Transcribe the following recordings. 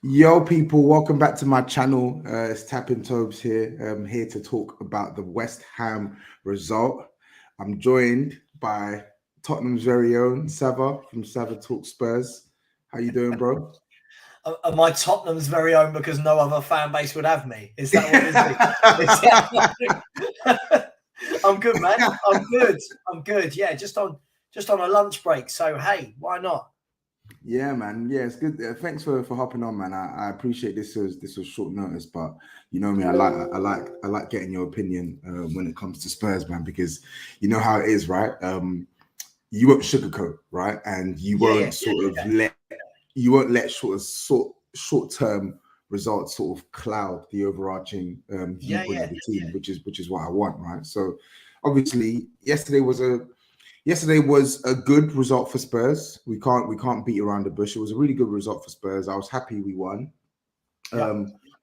Yo, people, welcome back to my channel. It's Tapping Tobs here. I'm here to talk about the West Ham result. I'm joined by Tottenham's very own Savva from Savva Talk Spurs. How you doing, bro? Am I Tottenham's very own because no other fan base would have me? Is that what it is? I'm good, man. I'm good. Yeah, just on a lunch break. So hey, why not? Yeah, man. Yeah, it's good. Thanks for hopping on, man. I appreciate this was short notice, but you know me. I like getting your opinion when it comes to Spurs, man, because you know how it is, right? You won't sugarcoat, right, and you won't let short term results sort of cloud the overarching viewpoint of the team, which is what I want, right? So obviously yesterday was a good result for Spurs. We can't beat around the bush. It was a really good result for Spurs. I was happy we won.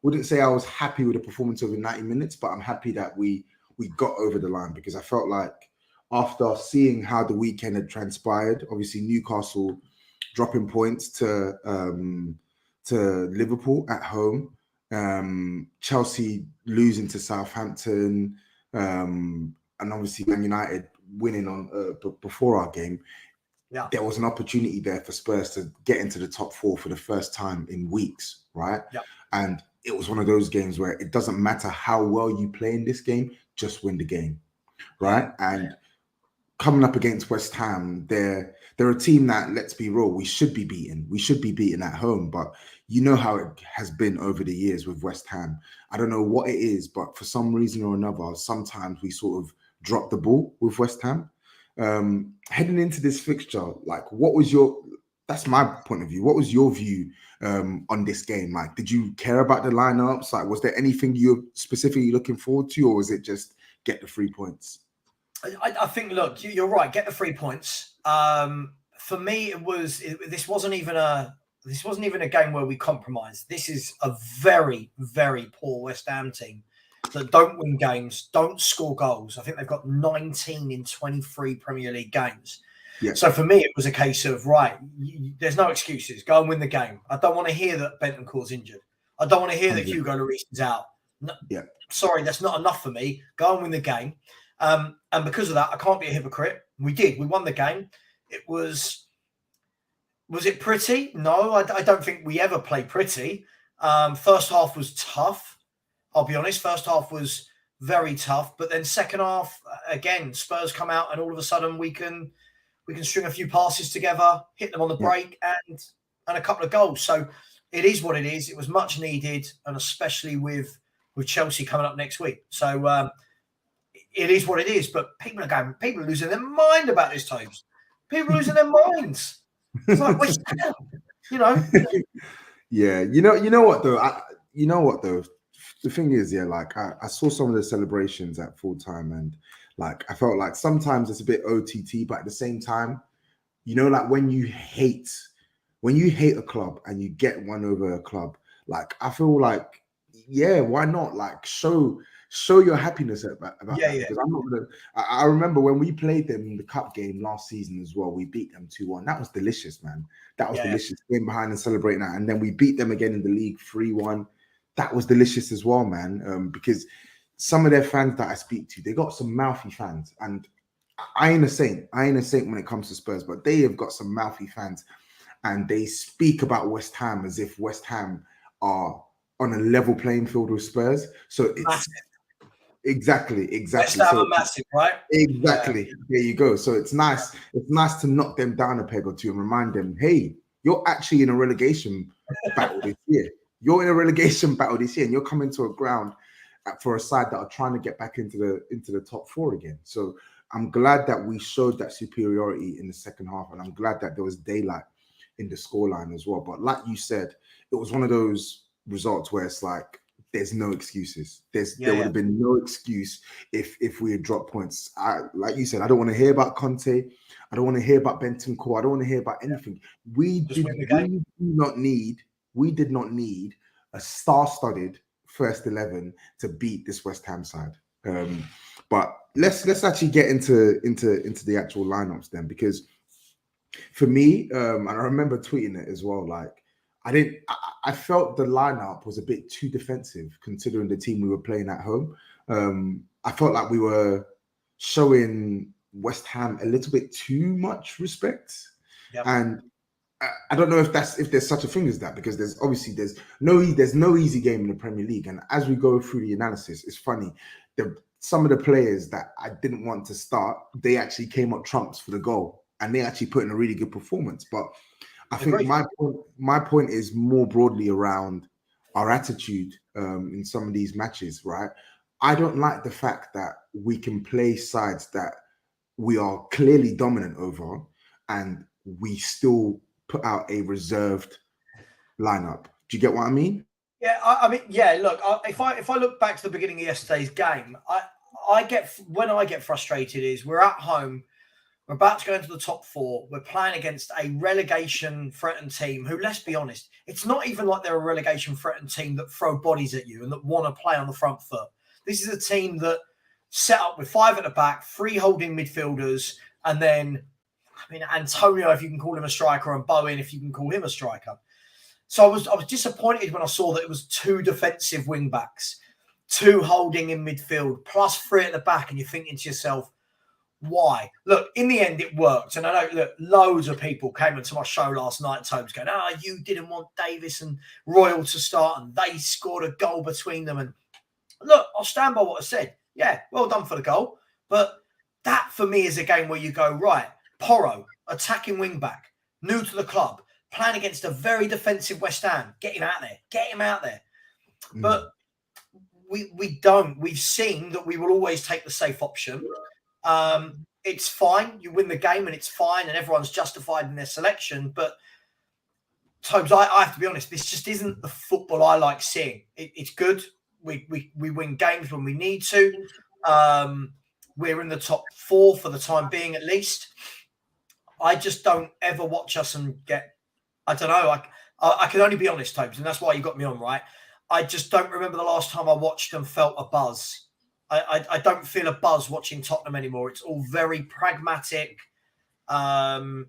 Wouldn't say I was happy with the performance over 90 minutes, but I'm happy that we got over the line, because I felt like after seeing how the weekend had transpired, obviously Newcastle dropping points to Liverpool at home, Chelsea losing to Southampton, and obviously Man United winning on before our game. There was an opportunity there for Spurs to get into the top four for the first time in weeks, right? And it was one of those games where it doesn't matter how well you play in this game, just win the game, right? And coming up against West Ham, they're a team that, let's be real, we should be beaten. We should be beaten at home, but you know how it has been over the years with West Ham. I don't know what it is, but for some reason or another, sometimes we sort of drop the ball with West Ham. Heading into this fixture, like, that's my point of view. What was your view on this game? Like, did you care about the lineups? Like, was there anything you're specifically looking forward to, or was it just get the 3 points? I think, look, you're right. Get the 3 points. For me, this wasn't even a game where we compromised. This is a very, very poor West Ham team that don't win games, don't score goals. I think they've got 19 in 23 Premier League games. Yeah. So for me, it was a case of, right, there's no excuses. Go and win the game. I don't want to hear that Bentancur's injured. I don't want to hear that Hugo Lloris is out. No, sorry, that's not enough for me. Go and win the game. And because of that, I can't be a hypocrite. We did. We won the game. It was it pretty? No, I don't think we ever play pretty. First half was tough. I'll be honest. First half was very tough. But then second half, again, Spurs come out and all of a sudden we can string a few passes together, hit them on the break, and a couple of goals. So it is what it is. It was much needed, and especially with Chelsea coming up next week. So it is what it is, but people are losing their mind about this, Tobs. People are losing their minds. It's like West Ham, you know. Yeah, you know what though. The thing is, like I saw some of the celebrations at full time, and like I felt like sometimes it's a bit OTT, but at the same time, you know, like when you hate a club and you get one over a club, like I feel like, yeah, why not? Like show your happiness about that. Because I'm not gonna. I remember when we played them in the cup game last season as well. We beat them 2-1. That was delicious, man. That was delicious. Going behind and celebrating that, and then we beat them again in the league 3-1. That was delicious as well, man. Because some of their fans that I speak to, they got some mouthy fans, and I ain't a saint when it comes to Spurs, but they have got some mouthy fans, and they speak about West Ham as if West Ham are on a level playing field with Spurs. So it's massive. Exactly. West Ham are massive, right? Exactly. Yeah. There you go. So it's nice. It's nice to knock them down a peg or two and remind them, hey, you're actually in a relegation battle this year. You're in a relegation battle this year, and you're coming to a ground for a side that are trying to get back into the top four again. So I'm glad that we showed that superiority in the second half, and I'm glad that there was daylight in the scoreline as well. But like you said, it was one of those results where it's like there's no excuses. There would have been no excuse if we had dropped points. Like you said, I don't want to hear about Conte. I don't want to hear about Bentancur. I don't want to hear about anything. We did not need a star-studded first 11 to beat this West Ham side. But let's actually get into the actual lineups then, because for me, and I remember tweeting it as well, like I felt the lineup was a bit too defensive considering the team we were playing at home. I felt like we were showing West Ham a little bit too much respect. Yep. And I don't know if there's such a thing as that, because there's no easy game in the Premier League. And as we go through the analysis, it's funny. Some of the players that I didn't want to start, they actually came up trumps for the goal, and they actually put in a really good performance. But I think my point is more broadly around our attitude in some of these matches, right? I don't like the fact that we can play sides that we are clearly dominant over, and we still put out a reserved lineup. Do you get what I mean? Yeah, I mean, yeah. Look, if I look back to the beginning of yesterday's game, I get frustrated is we're at home. We're about to go into the top four. We're playing against a relegation-threatened team who, let's be honest, it's not even like they're a relegation-threatened team that throw bodies at you and that want to play on the front foot. This is a team that set up with 5 at the back, 3 holding midfielders, and then, I mean, Antonio, if you can call him a striker, and Bowen, if you can call him a striker. So I was disappointed when I saw that it was 2 defensive wing-backs, 2 holding in midfield, plus 3 at the back, and you're thinking to yourself, why? Look, in the end, it worked. And I know loads of people came into my show last night, Tobs, going, you didn't want Davis and Royal to start, and they scored a goal between them. And look, I'll stand by what I said. Yeah, well done for the goal. But that, for me, is a game where you go, right, Porro, attacking wing-back, new to the club, playing against a very defensive West Ham. Get him out there. Get him out there. But we don't. We've seen that we will always take the safe option. It's fine. You win the game and it's fine, and everyone's justified in their selection. But Tobes, I have to be honest, this just isn't the football I like seeing. It's good. We win games when we need to. We're in the top 4 for the time being, at least. I just don't ever watch us and get, I don't know. I can only be honest, Tobes, and that's why you got me on, right? I just don't remember the last time I watched and felt a buzz. I don't feel a buzz watching Tottenham anymore. It's all very pragmatic. And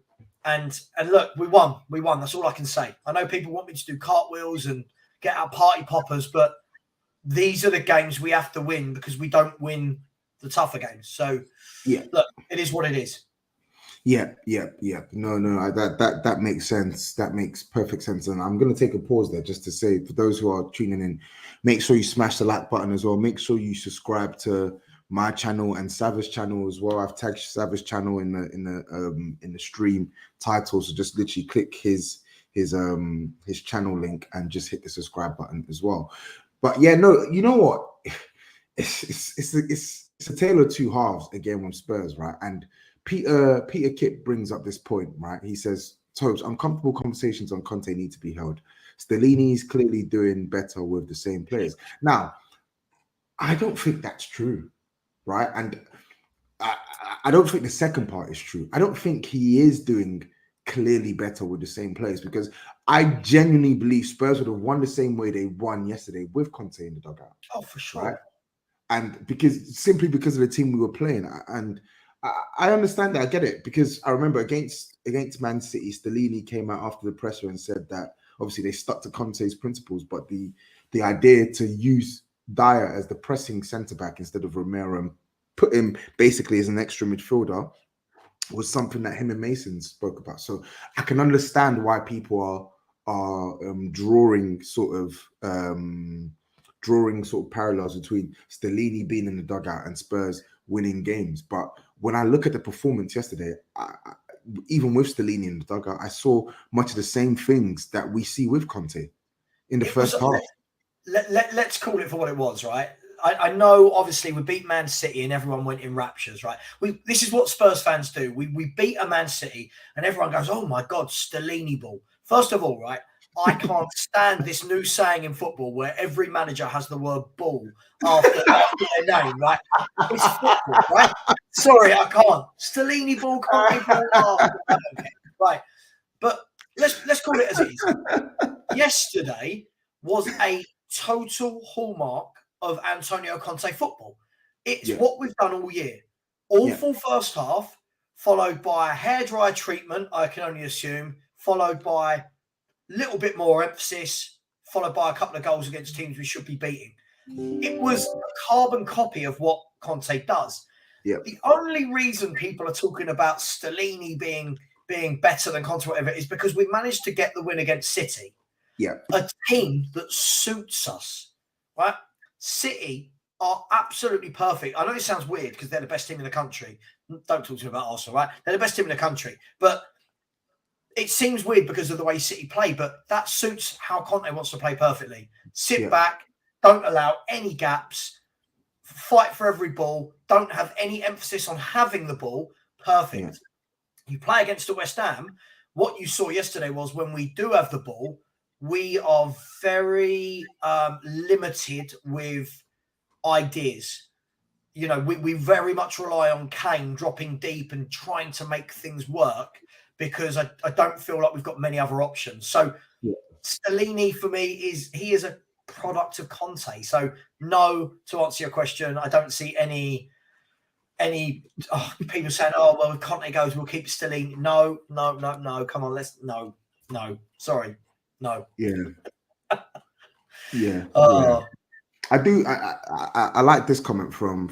look, we won. That's all I can say. I know people want me to do cartwheels and get out party poppers, but these are the games we have to win because we don't win the tougher games. So, yeah, look, it is what it is. Yeah. No, that makes sense. That makes perfect sense. And I'm going to take a pause there just to say, for those who are tuning in, make sure you smash the like button as well. Make sure you subscribe to my channel and Savva's channel as well. I've tagged Savva's channel in the stream title, so just literally click his channel link and just hit the subscribe button as well. But yeah, no, you know what? It's a tale of two halves again with Spurs, right? And Peter Kipp brings up this point, right? He says, Tobes, uncomfortable conversations on Conte need to be held. Stellini is clearly doing better with the same players. Now, I don't think that's true, right? And I don't think the second part is true. I don't think he is doing clearly better with the same players, because I genuinely believe Spurs would have won the same way they won yesterday with Conte in the dugout. Oh, for sure. Right? And simply because of the team we were playing. And I understand that. I get it, because I remember against Man City, Stellini came out after the presser and said that obviously they stuck to Conte's principles, but the idea to use Dyer as the pressing centre-back instead of Romero and put him basically as an extra midfielder was something that him and Mason spoke about. So I can understand why people are drawing sort of parallels between Stellini being in the dugout and Spurs winning games. But when I look at the performance yesterday, even with Stellini in the dugout, I saw much of the same things that we see with Conte in the first half. Let's call it for what it was, right? I know, obviously, we beat Man City and everyone went in raptures, right? This is what Spurs fans do. We beat a Man City and everyone goes, oh my God, Stellini ball. First of all, right, I can't stand this new saying in football where every manager has the word ball after their name, right? It's football, right? Sorry, I can't. Stellini ball can't be ball. Right. But let's call it as it is. Yesterday was a total hallmark of Antonio Conte football. It's what we've done all year. Awful first half, followed by a hairdryer treatment, I can only assume, followed by little bit more emphasis, followed by a couple of goals against teams we should be beating. It was a carbon copy of what Conte does. Yep. The only reason people are talking about Stellini being better than Conte, whatever, is because we managed to get the win against City. Yeah. A team that suits us, right? City are absolutely perfect. I know it sounds weird because they're the best team in the country. Don't talk to me about Arsenal, right? They're the best team in the country. But it seems weird because of the way City play, but that suits how Conte wants to play perfectly. Sit back, don't allow any gaps, fight for every ball, don't have any emphasis on having the ball. Perfect. Yeah. You play against the West Ham. What you saw yesterday was when we do have the ball, we are very limited with ideas. You know, we very much rely on Kane dropping deep and trying to make things work because I don't feel like we've got many other options. So Stellini for me he is a product of Conte. So no, to answer your question, I don't see any people saying, oh, well, if Conte goes, we'll keep Stellini. No. Come on, no. Sorry. No. Yeah. Yeah. I do. I like this comment from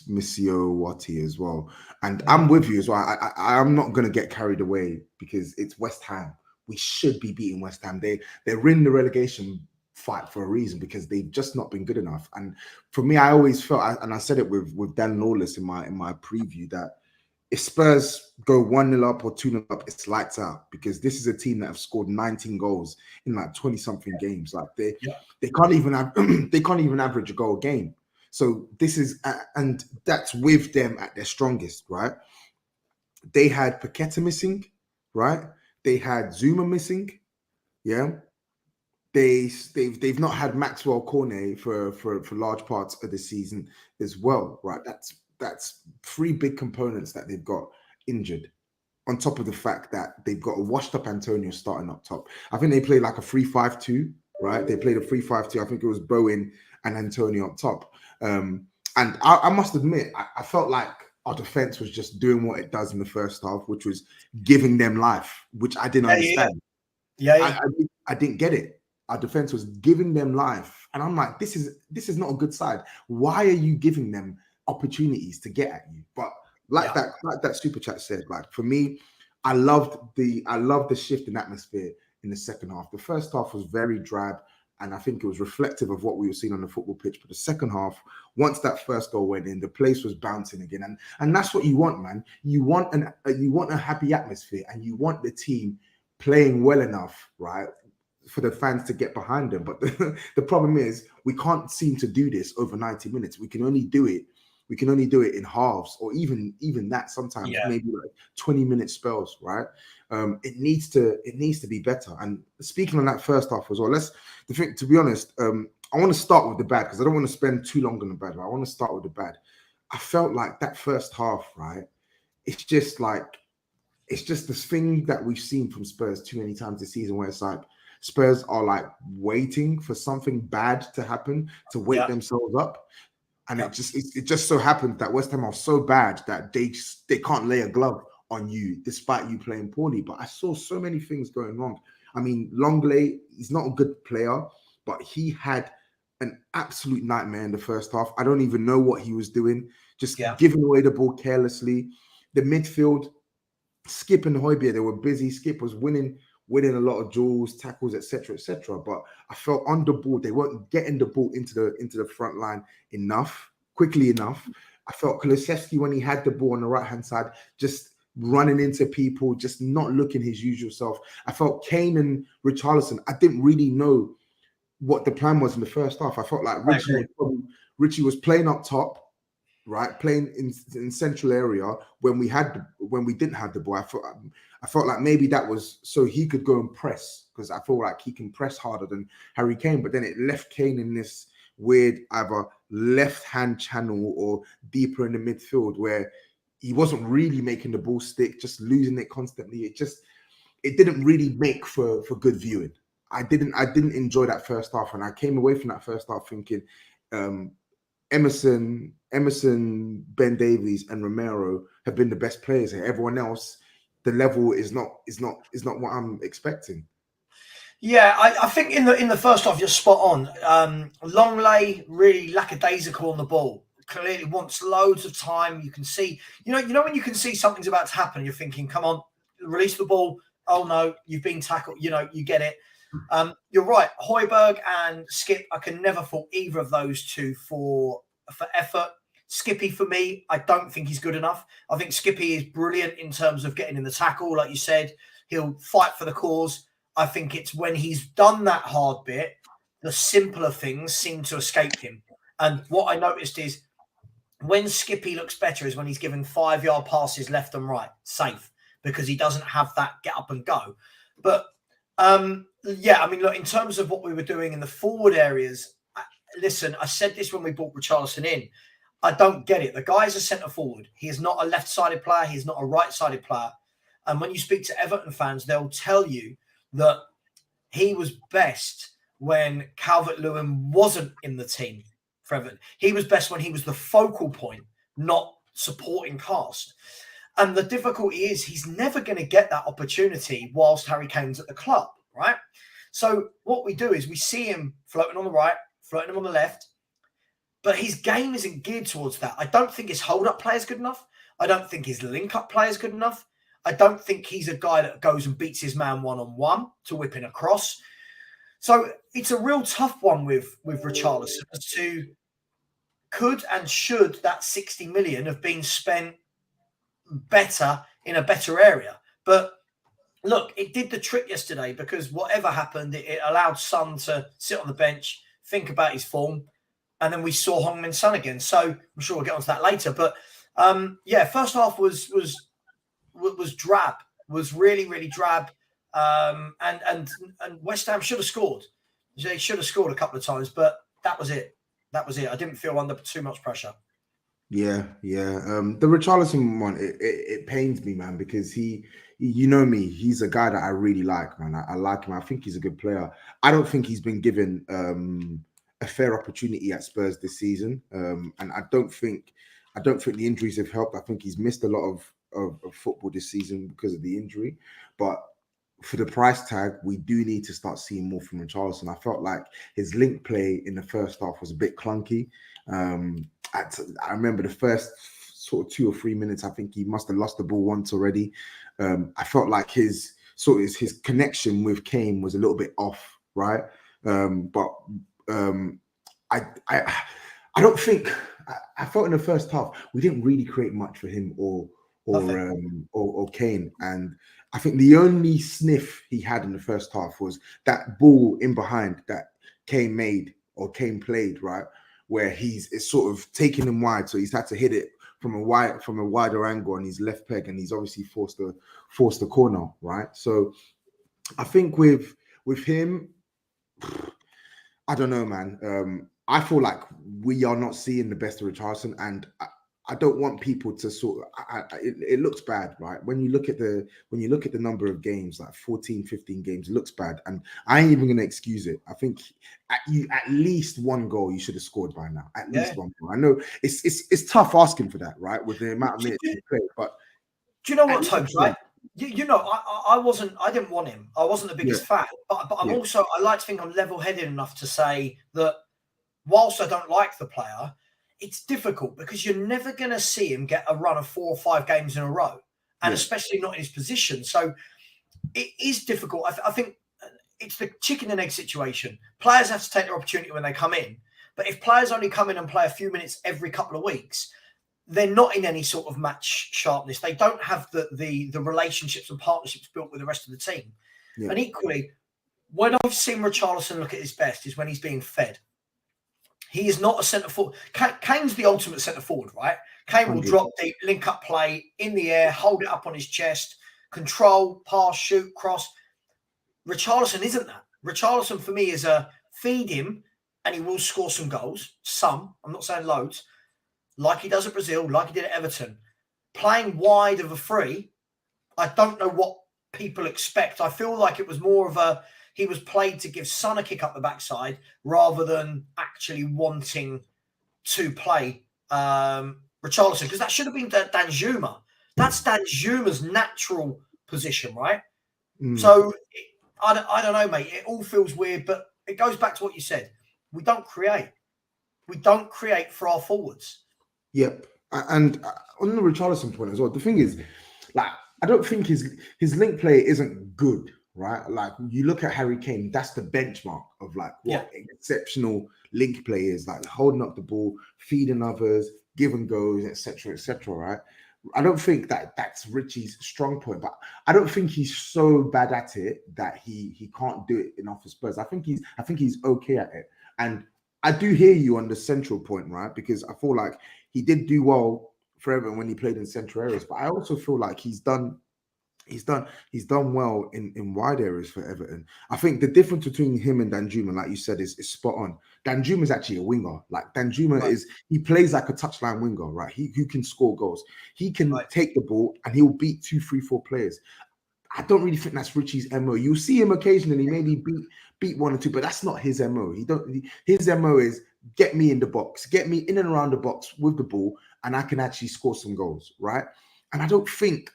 Monsieur Watty as well, and I'm with you as well. I'm not going to get carried away because it's West Ham. We should be beating West Ham. They're in the relegation fight for a reason because they've just not been good enough. And for me, I always felt, and I said it with Dan Lawless in my preview, that if Spurs go 1-0 up or 2-0 up, it's lights out because this is a team that have scored 19 goals in like 20-something games. Like they can't even average a goal a game. So this is, and that's with them at their strongest, right? They had Paqueta missing, right? They had Zuma missing, yeah. They've not had Maxwell Cornet for large parts of the season as well, right? That's three big components that they've got injured, on top of the fact that they've got a washed-up Antonio starting up top. I think they played like a 3-5-2, right? They played a 3-5-2. I think it was Bowen and Antonio up top. And I must admit, I felt like our defense was just doing what it does in the first half, which was giving them life, which I didn't understand. I didn't get it. Our defense was giving them life. And I'm like, this is not a good side. Why are you giving them opportunities to get at you? But like that super chat said, like for me, I loved the shift in atmosphere in the second half. The first half was very drab, and I think it was reflective of what we were seeing on the football pitch. But the second half, once that first goal went in, the place was bouncing again, and that's what you want, man. You want a happy atmosphere, and you want the team playing well enough, right, for the fans to get behind them. But the problem is we can't seem to do this over 90 minutes. We can only do it in halves, or even that sometimes maybe like 20-minute spells, right? It needs to be better. And speaking on that first half as well, to be honest, I want to start with the bad because I don't want to spend too long on the bad. I want to start with the bad. I felt like that first half, right? It's just this thing that we've seen from Spurs too many times this season, where it's like Spurs are like waiting for something bad to happen to wake themselves up. And it just so happened that West Ham are so bad that they can't lay a glove on you despite you playing poorly. But I saw so many things going wrong. I mean, Longley, he's not a good player, but he had an absolute nightmare in the first half. I don't even know what he was doing, just giving away the ball carelessly. The midfield, Skip and Hojbjerg, they were busy. Skip was winning a lot of duels, tackles, etc. But I felt on the ball, they weren't getting the ball into the front line quickly enough. I felt Kulusevski, when he had the ball on the right-hand side, just running into people, just not looking his usual self. I felt Kane and Richarlison, I didn't really know what the plan was in the first half. I felt like Richie was playing up top, right, playing in central area when we didn't have the ball. I felt like maybe that was so he could go and press, because I feel like he can press harder than Harry Kane. But then it left Kane in this weird either left-hand channel or deeper in the midfield where he wasn't really making the ball stick, just losing it constantly. It didn't really make for good viewing. I didn't enjoy that first half, and I came away from that first half thinking Emerson, Ben Davies, and Romero have been the best players here. Everyone else, the level is not what I'm expecting. Yeah, I think in the first half you're spot on. Longley really lackadaisical on the ball. Clearly wants loads of time. You can see, you know when you can see something's about to happen, you're thinking, come on, release the ball. Oh no, you've been tackled. You get it. You're right. Hojbjerg and Skip, I can never fault either of those two for effort. Skippy, for me, I don't think he's good enough. I think Skippy is brilliant in terms of getting in the tackle, like you said. He'll fight for the cause. I think it's when he's done that hard bit, the simpler things seem to escape him. And what I noticed is when Skippy looks better is when he's given 5-yard passes left and right, safe, because he doesn't have that get up and go. But yeah, I mean, look, in terms of what we were doing in the forward areas, listen, I said this when we brought Richarlison in. I don't get it. The guy is a centre forward. He is not a left-sided player. He's not a right-sided player. And when you speak to Everton fans, they'll tell you that he was best when Calvert-Lewin wasn't in the team for Everton. He was best when he was the focal point, not supporting cast. And the difficulty is he's never going to get that opportunity whilst Harry Kane's at the club, right? So what we do is we see him floating on the right, floating him on the left, but his game isn't geared towards that. I don't think his hold-up play is good enough. I don't think his link-up play is good enough. I don't think he's a guy that goes and beats his man one-on-one to whip in a cross. So it's a real tough one with Richarlison as to could and should that 60 million have been spent better in a better area. But look, it did the trick yesterday because whatever happened, it allowed Son to sit on the bench, think about his form, and then we saw Heung-min Son again. So I'm sure we'll get onto that later. But yeah, first half was drab, was really, really drab. And West Ham should have scored. They should have scored a couple of times, but that was it. That was it. I didn't feel under too much pressure. Yeah. The Richarlison one, it pains me, man, because you know me, he's a guy that I really like, man. I like him. I think he's a good player. I don't think he's been given a fair opportunity at Spurs this season, and I don't think the injuries have helped. I think he's missed a lot of football this season because of the injury, but for the price tag, we do need to start seeing more from Richarlison. I felt like his link play in the first half was a bit clunky. I remember the first sort of 2 or 3 minutes, I think he must have lost the ball once already. I felt like his connection with Kane was a little bit off, right? But I don't think I felt in the first half we didn't really create much for him or Kane, and I think the only sniff he had in the first half was that ball in behind that Kane played, right, where it's sort of taking him wide, so he's had to hit it from a wider angle on his left peg, and he's obviously forced the corner, right? So I think with him, I don't know, man. I feel like we are not seeing the best of Richarlison, and I don't want people to it looks bad, right? When you look at the number of games, like 14, 15 games, it looks bad. And I ain't even going to excuse it. I think at least one goal you should have scored by now. At least one goal. I know it's tough asking for that, right? With the amount of minutes you play. But do you know what, Tobs, right? You know, I didn't want him. I wasn't the biggest fan. But I'm also, I like to think I'm level-headed enough to say that whilst I don't like the player, it's difficult because you're never going to see him get a run of 4 or 5 games in a row, and especially not in his position. So it is difficult. I think it's the chicken and egg situation. Players have to take their opportunity when they come in. But if players only come in and play a few minutes every couple of weeks, they're not in any sort of match sharpness. They don't have the relationships and partnerships built with the rest of the team. Yeah. And equally, when I've seen Richarlison look at his best is when he's being fed. He is not a centre forward. Kane's the ultimate centre forward, right? Kane will drop deep, link up play in the air, hold it up on his chest, control, pass, shoot, cross. Richarlison isn't that. Richarlison for me is a feed him and he will score some goals. Some, I'm not saying loads, like he does at Brazil, like he did at Everton. Playing wide of a free, I don't know what people expect. I feel like it was more of he was played to give Son a kick up the backside rather than actually wanting to play Richarlison, because that should have been Danjuma. That's Danjuma's natural position, right? So I don't know, mate. It all feels weird, but it goes back to what you said. We don't create. We don't create for our forwards. Yep. And on the Richarlison point as well, the thing is, like, I don't think his link play isn't good, right? Like, you look at Harry Kane, that's the benchmark of like what exceptional link play is, like holding up the ball, feeding others, giving goals, etc., right? I don't think that's Richie's strong point, but I don't think he's so bad at it that he can't do it enough for Spurs. I think he's okay at it. And I do hear you on the central point, right? Because I feel like he did do well for Everton when he played in central areas, but I also feel like he's done well in wide areas for Everton. I think the difference between him and Danjuma, like you said, is spot on. Danjuma is actually a winger. Like Danjuma he plays like a touchline winger, right? Who can score goals. He can take the ball and he'll beat 2, 3, 4 players. I don't really think that's Richie's MO. You'll see him occasionally, maybe beat 1 or 2, but that's not his MO. His MO is get me in the box, get me in and around the box with the ball, and I can actually score some goals, right? And I don't think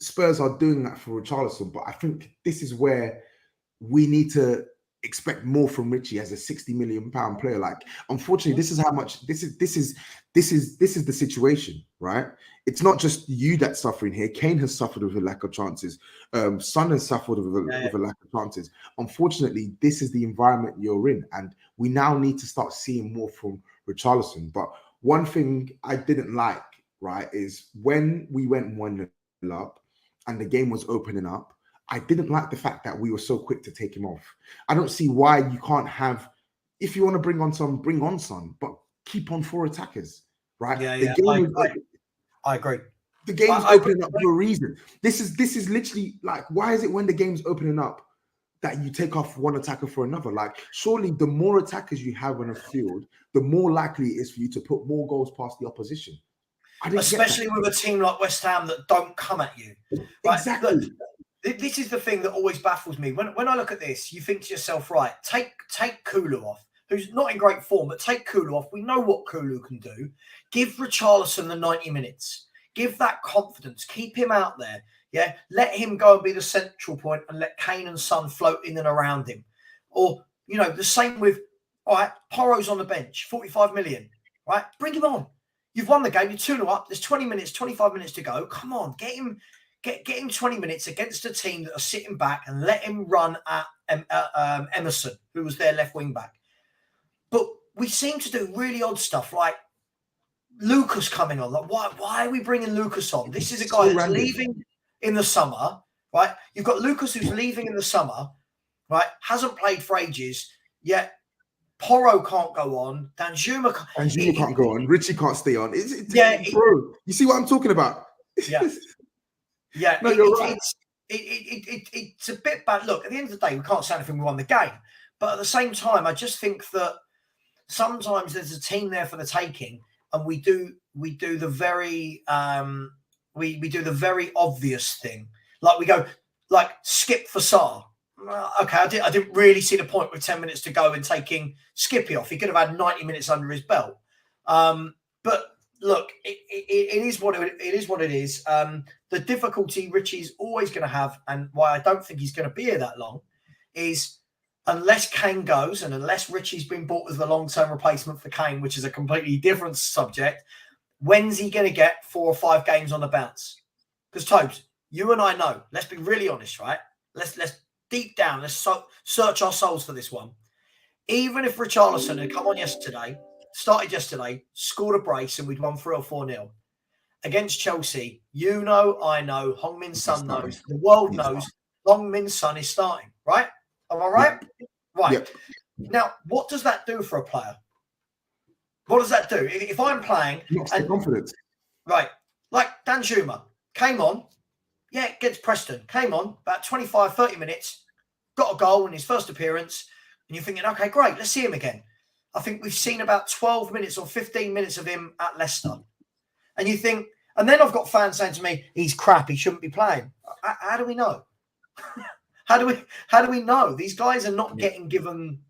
Spurs are doing that for Richarlison, but I think this is where we need to expect more from Richie as a £60 million player. Like, unfortunately, this is how much this is the situation, right? It's not just you that's suffering here. Kane has suffered with a lack of chances. Son has suffered with a lack of chances. Unfortunately, this is the environment you're in, and we now need to start seeing more from Richarlison. But one thing I didn't like, right, is when we went 1-0 up and the game was opening up, I didn't like the fact that we were so quick to take him off. I don't see why you can't have, if you want to bring on Son, but keep on 4 attackers, right? I agree. The game's opening up for a reason. This is literally like, why is it when the game's opening up that you take off 1 attacker for another? Like, surely the more attackers you have on a field, the more likely it is for you to put more goals past the opposition. Especially with a team like West Ham that don't come at you. Right? Exactly. Look, this is the thing that always baffles me. When I look at this, you think to yourself, right, take Kulu off, who's not in great form, but take Kulu off. We know what Kulu can do. Give Richarlison the 90 minutes. Give that confidence. Keep him out there. Yeah, let him go and be the central point and let Kane and Son float in and around him. Or, the same with, all right, Porro's on the bench, 45 million, right? Bring him on. You've won the game. You're 2-0 up. There's 20 minutes, 25 minutes to go. Come on, get him 20 minutes against a team that are sitting back and let him run at Emerson, who was their left wing back. But we seem to do really odd stuff, like Lucas coming on. Like, why are we bringing Lucas on? This is a guy that's leaving in the summer, right? You've got Lucas who's leaving in the summer, right? Hasn't played for ages, yet Porro can't go on. Danjuma can't go on. Richie can't stay on. Bro, you see what I'm talking about? Yeah. Yeah, no, you're right. It's a bit bad. Look, at the end of the day, we can't say anything. We won the game, but at the same time, I just think that sometimes there's a team there for the taking, and we do the very we do the very obvious thing, like we go like skip for Sarr. Okay, I didn't really see the point with 10 minutes to go and taking Skippy off. He could have had 90 minutes under his belt. But look, it is what it is. What it is. The difficulty Richie's always going to have, and why I don't think he's going to be here that long, is unless Kane goes and unless Richie's been bought as the long-term replacement for Kane, which is a completely different subject. When's he going to get 4 or 5 games on the bounce? Because Tobs, you and I know. Let's be really honest, right? Let's deep down, let's search our souls for this one. Even if Richarlison had come on started yesterday, scored a brace, and we'd won 3 or 4-0 against Chelsea, I know, Hong-Min Son knows, the world knows, Hong-Min Son is starting, right? Am I right? Yep. Right. Yep. Now, what does that do for a player? What does that do? If I'm playing... and confidence. Right. Like Danjuma came on, against Preston, came on about 25, 30 minutes, got a goal in his first appearance, and you're thinking, okay, great, let's see him again. I think we've seen about 12 minutes or 15 minutes of him at Leicester. And you think, and then I've got fans saying to me, he's crap, he shouldn't be playing. How do we know? How do we know? These guys are not getting given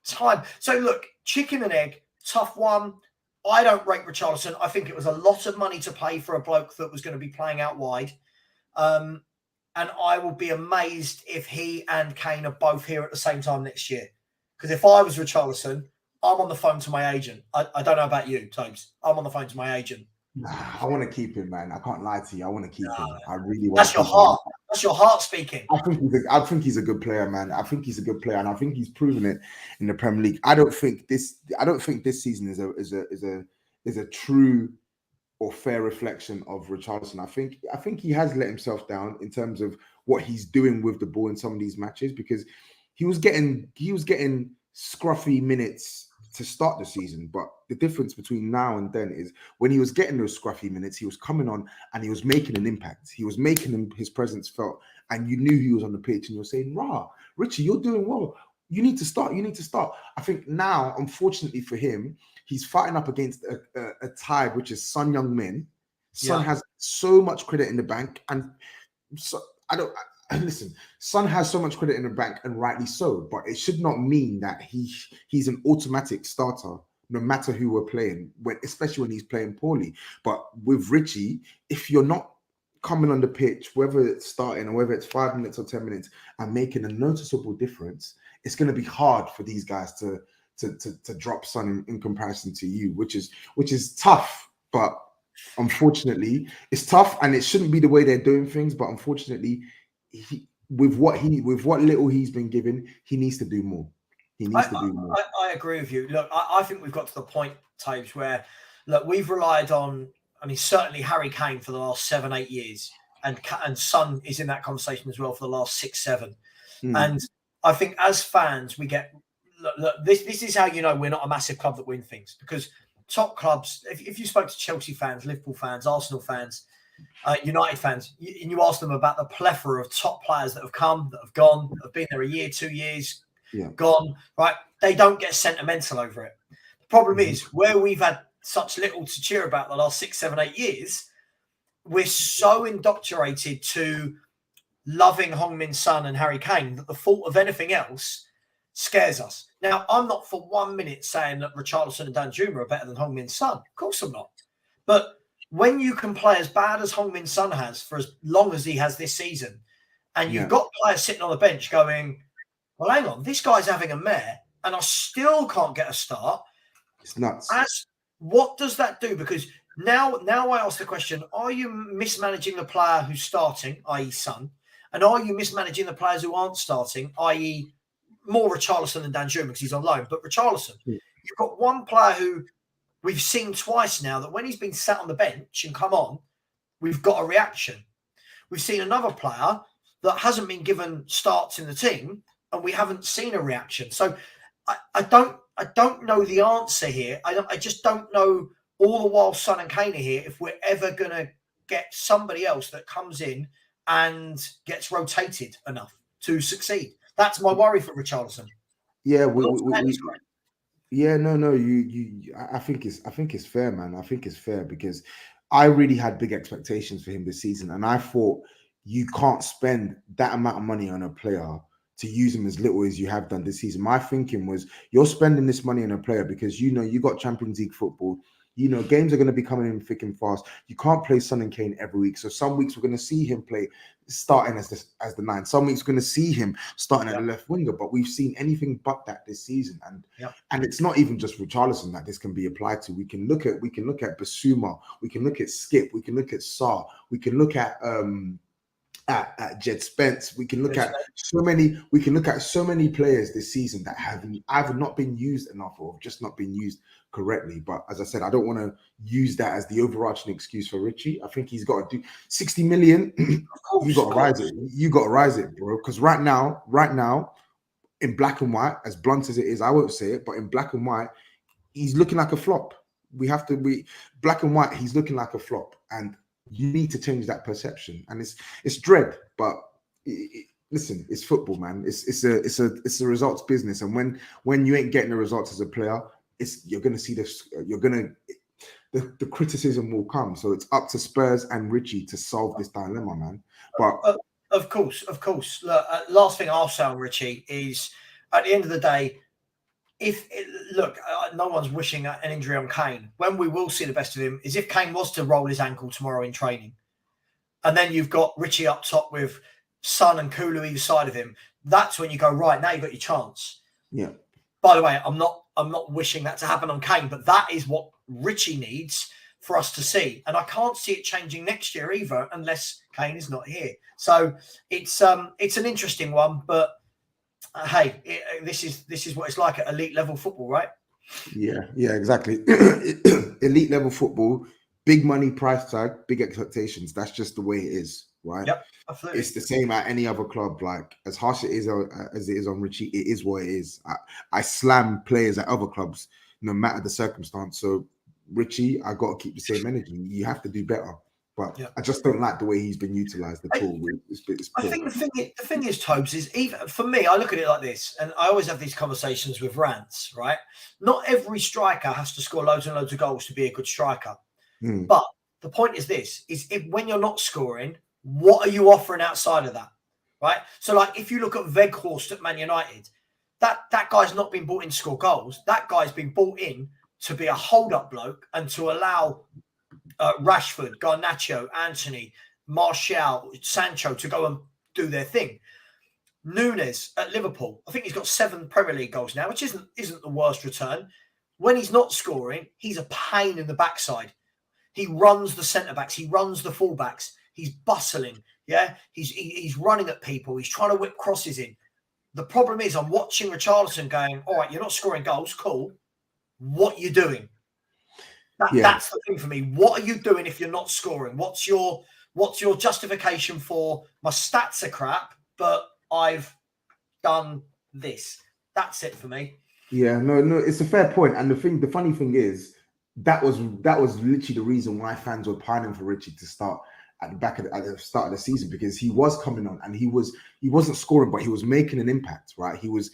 time. So look, chicken and egg, tough one. I don't rate Richarlison. I think it was a lot of money to pay for a bloke that was going to be playing out wide. And and I will be amazed if he and Kane are both here at the same time next year. Because if I was Richarlison, I'm on the phone to my agent. I don't know about you, Tobs. I'm on the phone to my agent. I want to keep him, man. I can't lie to you. I want to keep him. I really want. That's your heart. That's your heart speaking. I think he's a good player, man. I think he's a good player, and I think he's proven it in the Premier League. I don't think this season is a true or fair reflection of Richarlison. I think he has let himself down in terms of what he's doing with the ball in some of these matches, because he was getting scruffy minutes to start the season. But the difference between now and then is when he was getting those scruffy minutes, he was coming on and he was making an impact. He was making his presence felt, and you knew he was on the pitch, and you're saying, "Rah, Richie, you're doing well. You need to start. You need to start." I think now, unfortunately for him, he's fighting up against a tide, which is Son Heung-min. Son has so much credit in the bank, and so listen. Son has so much credit in the bank, and rightly so. But it should not mean that he's an automatic starter, no matter who we're playing, especially when he's playing poorly. But with Richie, if you're not coming on the pitch, whether it's starting or whether it's 5 minutes or 10 minutes, and making a noticeable difference, it's going to be hard for these guys to drop Son in comparison to you, which is tough. But unfortunately, it's tough, and it shouldn't be the way they're doing things. But unfortunately, with what little he's been given, he needs to do more. He needs to do more. I agree with you. Look, I think we've got to the point, Tobes, where we've relied on. I mean, certainly Harry Kane for the last 7-8 years, and Son is in that conversation as well for the last 6-7. And I think as fans, we get look. This is how you know we're not a massive club that win things, because top clubs. If you spoke to Chelsea fans, Liverpool fans, Arsenal fans, United fans, and you ask them about the plethora of top players that have come, that have gone, that have been there a year, 2 years, gone, right? They don't get sentimental over it. The problem is where we've had such little to cheer about the last 6, 7, 8 years, we're so indoctrinated to loving Heung-min Son and Harry Kane that the thought of anything else scares us. Now, I'm not for 1 minute saying that Richarlison and Danjuma are better than Heung-min Son. Of course I'm not. But when you can play as bad as Heung-min Son has for as long as he has this season, and you've got players sitting on the bench going, well, hang on, this guy's having a mare, and I still can't get a start. It's nuts. What does that do? Because now I ask the question, are you mismanaging the player who's starting, i.e. Son, and are you mismanaging the players who aren't starting, i.e. more Richarlison than Danjuma because he's on loan, but Richarlison, you've got one player who we've seen twice now that when he's been sat on the bench and come on, we've got a reaction. We've seen another player that hasn't been given starts in the team, and we haven't seen a reaction. So I don't know the answer here. I just don't know, all the while Son and Kane are here, if we're ever going to get somebody else that comes in and gets rotated enough to succeed. That's my worry for Richarlison. Yeah, I think it's fair, man. I think it's fair because I really had big expectations for him this season, and I thought you can't spend that amount of money on a player to use him as little as you have done this season. My thinking was, you're spending this money on a player because you got Champions League football. Games are going to be coming in thick and fast. You can't play Son and Kane every week. So some weeks we're going to see him play starting as the 9. Some weeks we're going to see him starting at the left winger. But we've seen anything but that this season. And it's not even just Richarlison that this can be applied to. We can look at Basuma. We can look at Skip. We can look at Sarr. We can look at Jed Spence. We can look at so many players this season that have either not been used enough or just not been used correctly. But as I said, I don't want to use that as the overarching excuse for Richie. I think he's got to do 60 million. You got to rise it. You got to rise it, bro. Because right now, in black and white, as blunt as it is, I won't say it, but in black and white, he's looking like a flop. Black and white, he's looking like a flop. And you need to change that perception, and it's dread. But listen, it's football, man. It's a results business, and when you ain't getting the results as a player, you're gonna see this. The criticism will come. So it's up to Spurs and Richie to solve this dilemma, man. But of course. Look, last thing I'll say on Richie is, at the end of the day, no one's wishing an injury on Kane. When we will see the best of him is if Kane was to roll his ankle tomorrow in training. And then you've got Richie up top with Son and Kulu either side of him, that's when you go, right, now you've got your chance. Yeah. By the way, I'm not wishing that to happen on Kane, but that is what Richie needs for us to see. And I can't see it changing next year either, unless Kane is not here. So it's an interesting one, but hey, this is what it's like at elite level football, right? Yeah, exactly. Elite level football, big money price tag, big expectations. That's just the way it is, right? Yep, absolutely. It's the same at any other club. Like, as harsh as it is on Richie, it is what it is. I slam players at other clubs, no matter the circumstance. So Richie, I got to keep the same energy. You have to do better. But I just don't like the way he's been utilised at all. I think the thing is, Tobs, is even for me, I look at it like this, and I always have these conversations with rants, right? Not every striker has to score loads and loads of goals to be a good striker. But the point is this, is when you're not scoring, what are you offering outside of that, right? So, like, if you look at Weghorst at Man United, that guy's not been brought in to score goals. That guy's been brought in to be a hold-up bloke and to allow Rashford, Garnacho, Anthony, Martial, Sancho to go and do their thing. Nunes at Liverpool, I think he's got 7 Premier League goals now, which isn't the worst return. When he's not scoring, he's a pain in the backside. He runs the centre-backs. He runs the full-backs. He's bustling. Yeah, he's running at people. He's trying to whip crosses in. The problem is, I'm watching Richarlison going, all right, you're not scoring goals. Cool. What are you doing? That's the thing for me. What are you doing if you're not scoring? What's your justification for my stats are crap, but I've done this? That's it for me. Yeah, no, it's a fair point. And the funny thing is, that was literally the reason why fans were pining for Richie to start at the start of the season, because he was coming on and he wasn't scoring, but he was making an impact, right? He was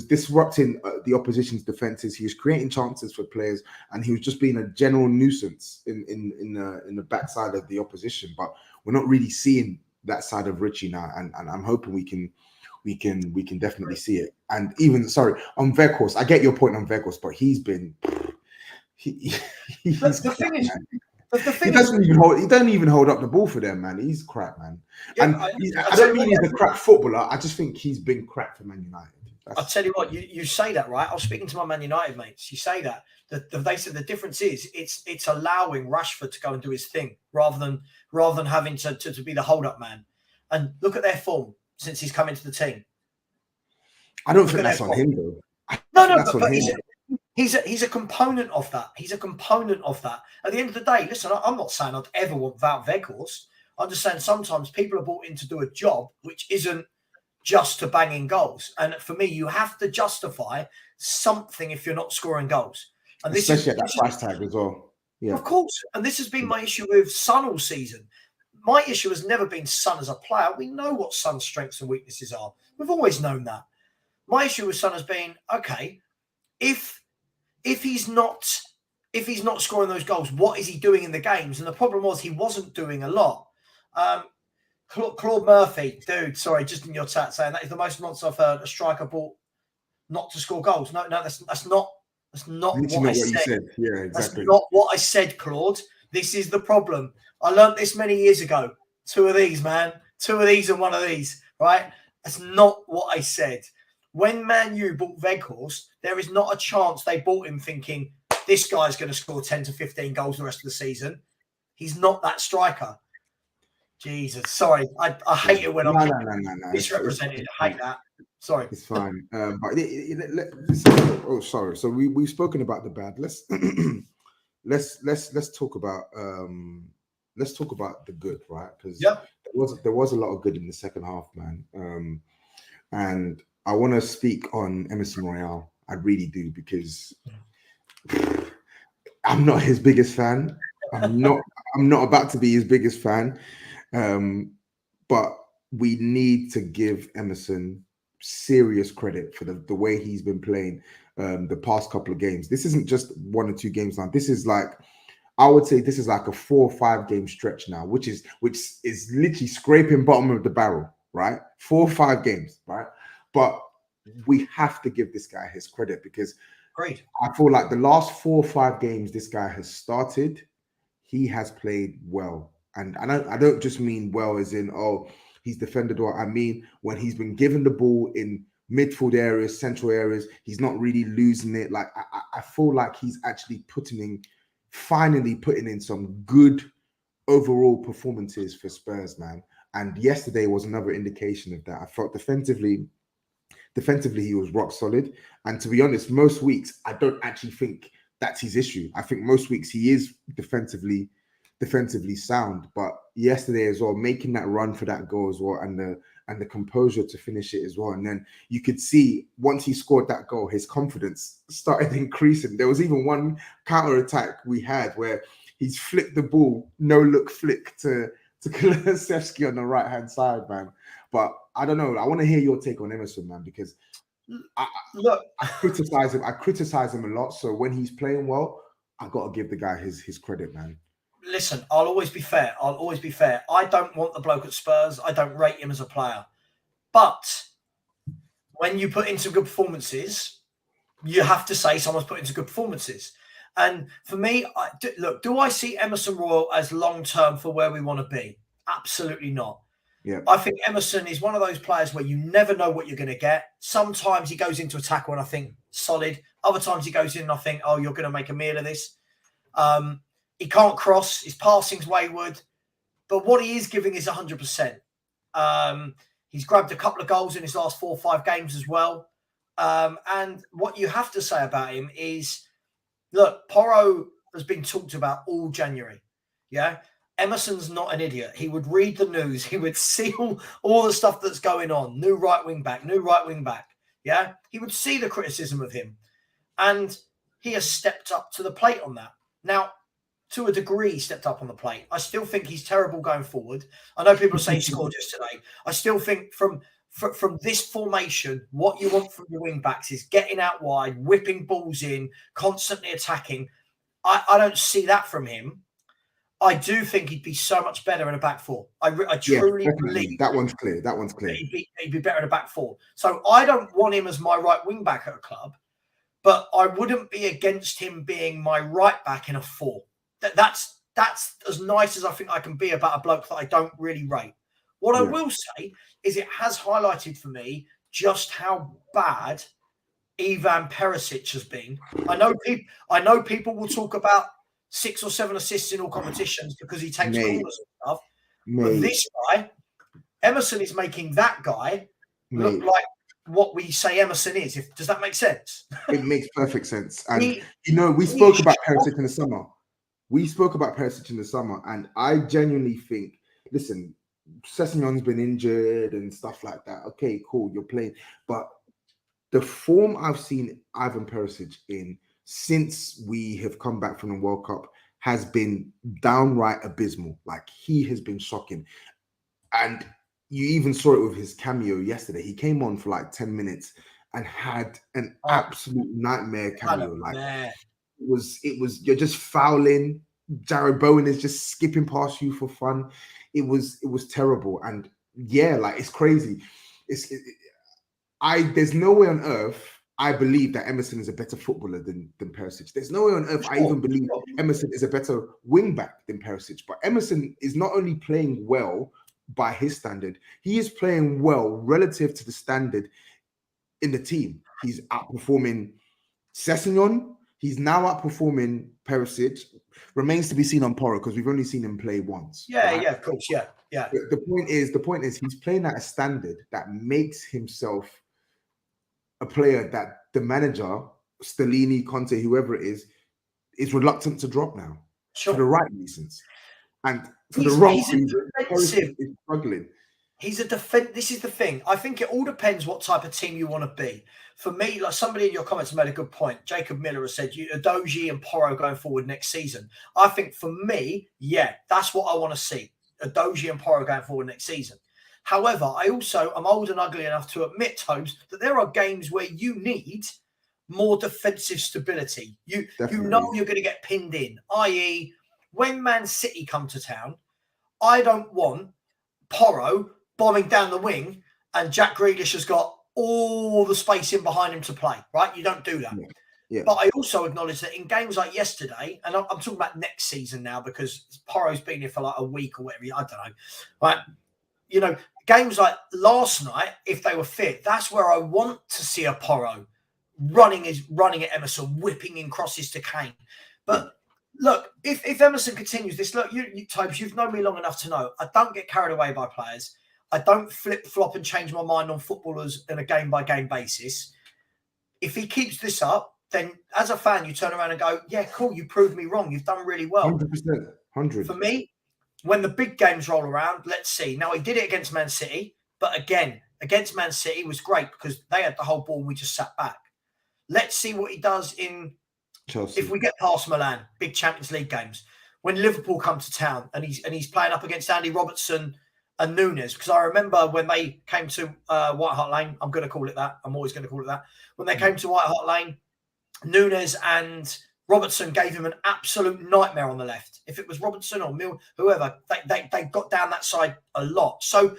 disrupting the opposition's defenses. He was creating chances for players, and he was just being a general nuisance in the backside of the opposition. But we're not really seeing that side of Richie now, and I'm hoping we can definitely see it. And even on Weghorst, I get your point on Weghorst, but he's been he's the thing is. He don't even hold up the ball for them, man. He's crap, man. Yeah, and I don't mean he's a crap footballer. I just think he's been crap for Man United. I'll tell you what, you say that, right? I was speaking to my Man United mates. You say that. They said the difference is it's allowing Rashford to go and do his thing rather than having to be the hold-up man. And look at their form since he's come into the team. I don't think that's on him, though. No, but he's a component of that. He's a component of that. At the end of the day, listen, I'm not saying I'd ever want Wout Weghorst. I'm just saying sometimes people are brought in to do a job which isn't just to bang in goals. And for me, you have to justify something if you're not scoring goals. And this especially at that price tag as well. Yeah, of course. And this has been my issue with Son all season. My issue has never been Son as a player. We know what Son's strengths and weaknesses are. We've always known that. My issue with Son has been, okay, if he's not scoring those goals, what is he doing in the games? And the problem was he wasn't doing a lot. Claude Murphy, dude, sorry, just in your chat saying that is the most months I've heard a striker bought not to score goals. No, that's not what I said. Yeah, exactly. That's not what I said, Claude. This is the problem. I learned this many years ago. 2 of these, man. 2 of these and 1 of these, right? That's not what I said. When Man U bought Weghorst, there is not a chance they bought him thinking this guy's going to score 10 to 15 goals the rest of the season. He's not that striker. Jesus, sorry. I hate it when I'm misrepresented. I hate that. Sorry. It's fine. Sorry. So we've spoken about the bad. Let's talk about the good, right? Because there was a lot of good in the second half, man. And I want to speak on Emerson Royal. I really do, because I'm not his biggest fan. I'm not about to be his biggest fan. But we need to give Emerson serious credit for the way he's been playing the past couple of games. This isn't just 1 or 2 games now. This is like, I would say this is like a 4 or 5 game stretch now, which is literally scraping bottom of the barrel, right? 4 or 5 games, right? But we have to give this guy his credit, because great. I feel like the last 4 or 5 games this guy has started, he has played well. And I don't just mean well as in, He's defended well. I mean, when he's been given the ball in midfield areas, central areas, he's not really losing it. Like I feel like he's actually finally putting in some good overall performances for Spurs, man. And yesterday was another indication of that. I felt defensively he was rock solid. And to be honest, most weeks I don't actually think that's his issue. I think most weeks he is defensively sound. But yesterday as well, making that run for that goal as well, and the composure to finish it as well. And then you could see once he scored that goal, his confidence started increasing. There was even one counter attack we had where he's flicked the ball, no look flick to Kulusevski on the right hand side, man. But I don't know. I want to hear your take on Emerson, man, because I criticize him. I criticize him a lot. So when he's playing well, I got to give the guy his credit, man. Listen, I'll always be fair. I don't want the bloke at Spurs. I don't rate him as a player. But when you put in some good performances, you have to say someone's put into good performances. And for me, do I see Emerson Royal as long-term for where we want to be? Absolutely not. Yeah. I think Emerson is one of those players where you never know what you're going to get. Sometimes he goes into a tackle and I think solid. Other times he goes in and I think, oh, you're going to make a meal of this. He can't cross. His passing's wayward. But what he is giving is 100%. He's grabbed a couple of goals in his last 4 or 5 games as well. And what you have to say about him is, look, Porro has been talked about all January. Yeah. Emerson's not an idiot. He would read the news. He would see all the stuff that's going on. New right wing back. Yeah. He would see the criticism of him. And he has stepped up to the plate on that. Now, to a degree, he stepped up on the plate. I still think he's terrible going forward. I know people say he scored yesterday. I still think from this formation, what you want from your wing backs is getting out wide, whipping balls in, constantly attacking. I don't see that from him. I do think he'd be so much better in a back four. I truly believe that one's clear. He'd be better in a back four. So I don't want him as my right wing back at a club, but I wouldn't be against him being my right back in a 4. That's as nice as I think I can be about a bloke that I don't really rate. What I will say is it has highlighted for me just how bad Ivan Perisic has been. I know people will talk about 6 or 7 assists in all competitions because he takes corners and stuff. But this guy, Emerson, is making that guy look like what we say Emerson is. Does that make sense? It makes perfect sense. And we spoke about Perisic in the summer. And I genuinely think, listen, Sessegnon's been injured and stuff like that. Okay, cool, you're playing. But the form I've seen Ivan Perisic in since we have come back from the World Cup has been downright abysmal. Like, he has been shocking. And you even saw it with his cameo yesterday. He came on for like 10 minutes and had an absolute nightmare cameo. It was you're just fouling. Jared Bowen is just skipping past you for fun. It was terrible. And it's crazy. There's no way on earth I believe that Emerson is a better footballer than Perisic. There's no way on earth I even believe Emerson is a better wing back than Perisic. But Emerson is not only playing well by his standard, he is playing well relative to the standard in the team. He's outperforming Sessegnon. He's now outperforming Perisic. Remains to be seen on Porro because we've only seen him play once. Of course. The point is he's playing at a standard that makes himself a player that the manager, Stellini, Conte, whoever it is reluctant to drop now for the right reasons. And for the wrong reasons, Perisic is struggling. He's a defense. This is the thing. I think it all depends what type of team you want to be. For me, like somebody in your comments made a good point. Jacob Miller has said, Adoji and Porro going forward next season. I think for me, that's what I want to see. Adoji and Porro going forward next season. However, I'm old and ugly enough to admit, Tobs, that there are games where you need more defensive stability. You know you're going to get pinned in, i.e., when Man City come to town, I don't want Porro bombing down the wing and Jack Grealish has got all the space in behind him to play, right? You don't do that. Yeah. But I also acknowledge that in games like yesterday, and I'm talking about next season now because Porro's been here for like a week or whatever, I don't know, right? games like last night, if they were fit, that's where I want to see a Porro running at Emerson, whipping in crosses to Kane. But look, if Emerson continues this, look, Tobs, you've known me long enough to know I don't get carried away by players. I don't flip-flop and change my mind on footballers on a game-by-game basis. If he keeps this up, then as a fan, you turn around and go, yeah, cool, you proved me wrong. You've done really well. 100%. 100. For me, when the big games roll around, let's see. Now, he did it against Man City, but again, against Man City was great because they had the whole ball and we just sat back. Let's see what he does in Chelsea. If we get past Milan, big Champions League games. When Liverpool come to town and he's playing up against Andy Robertson and Nunes, because I remember when they came to White Hart Lane, I'm going to call it that. I'm always going to call it that. When they came to White Hart Lane, Nunes and Robertson gave him an absolute nightmare on the left. If it was Robertson or Mill, whoever, they got down that side a lot. So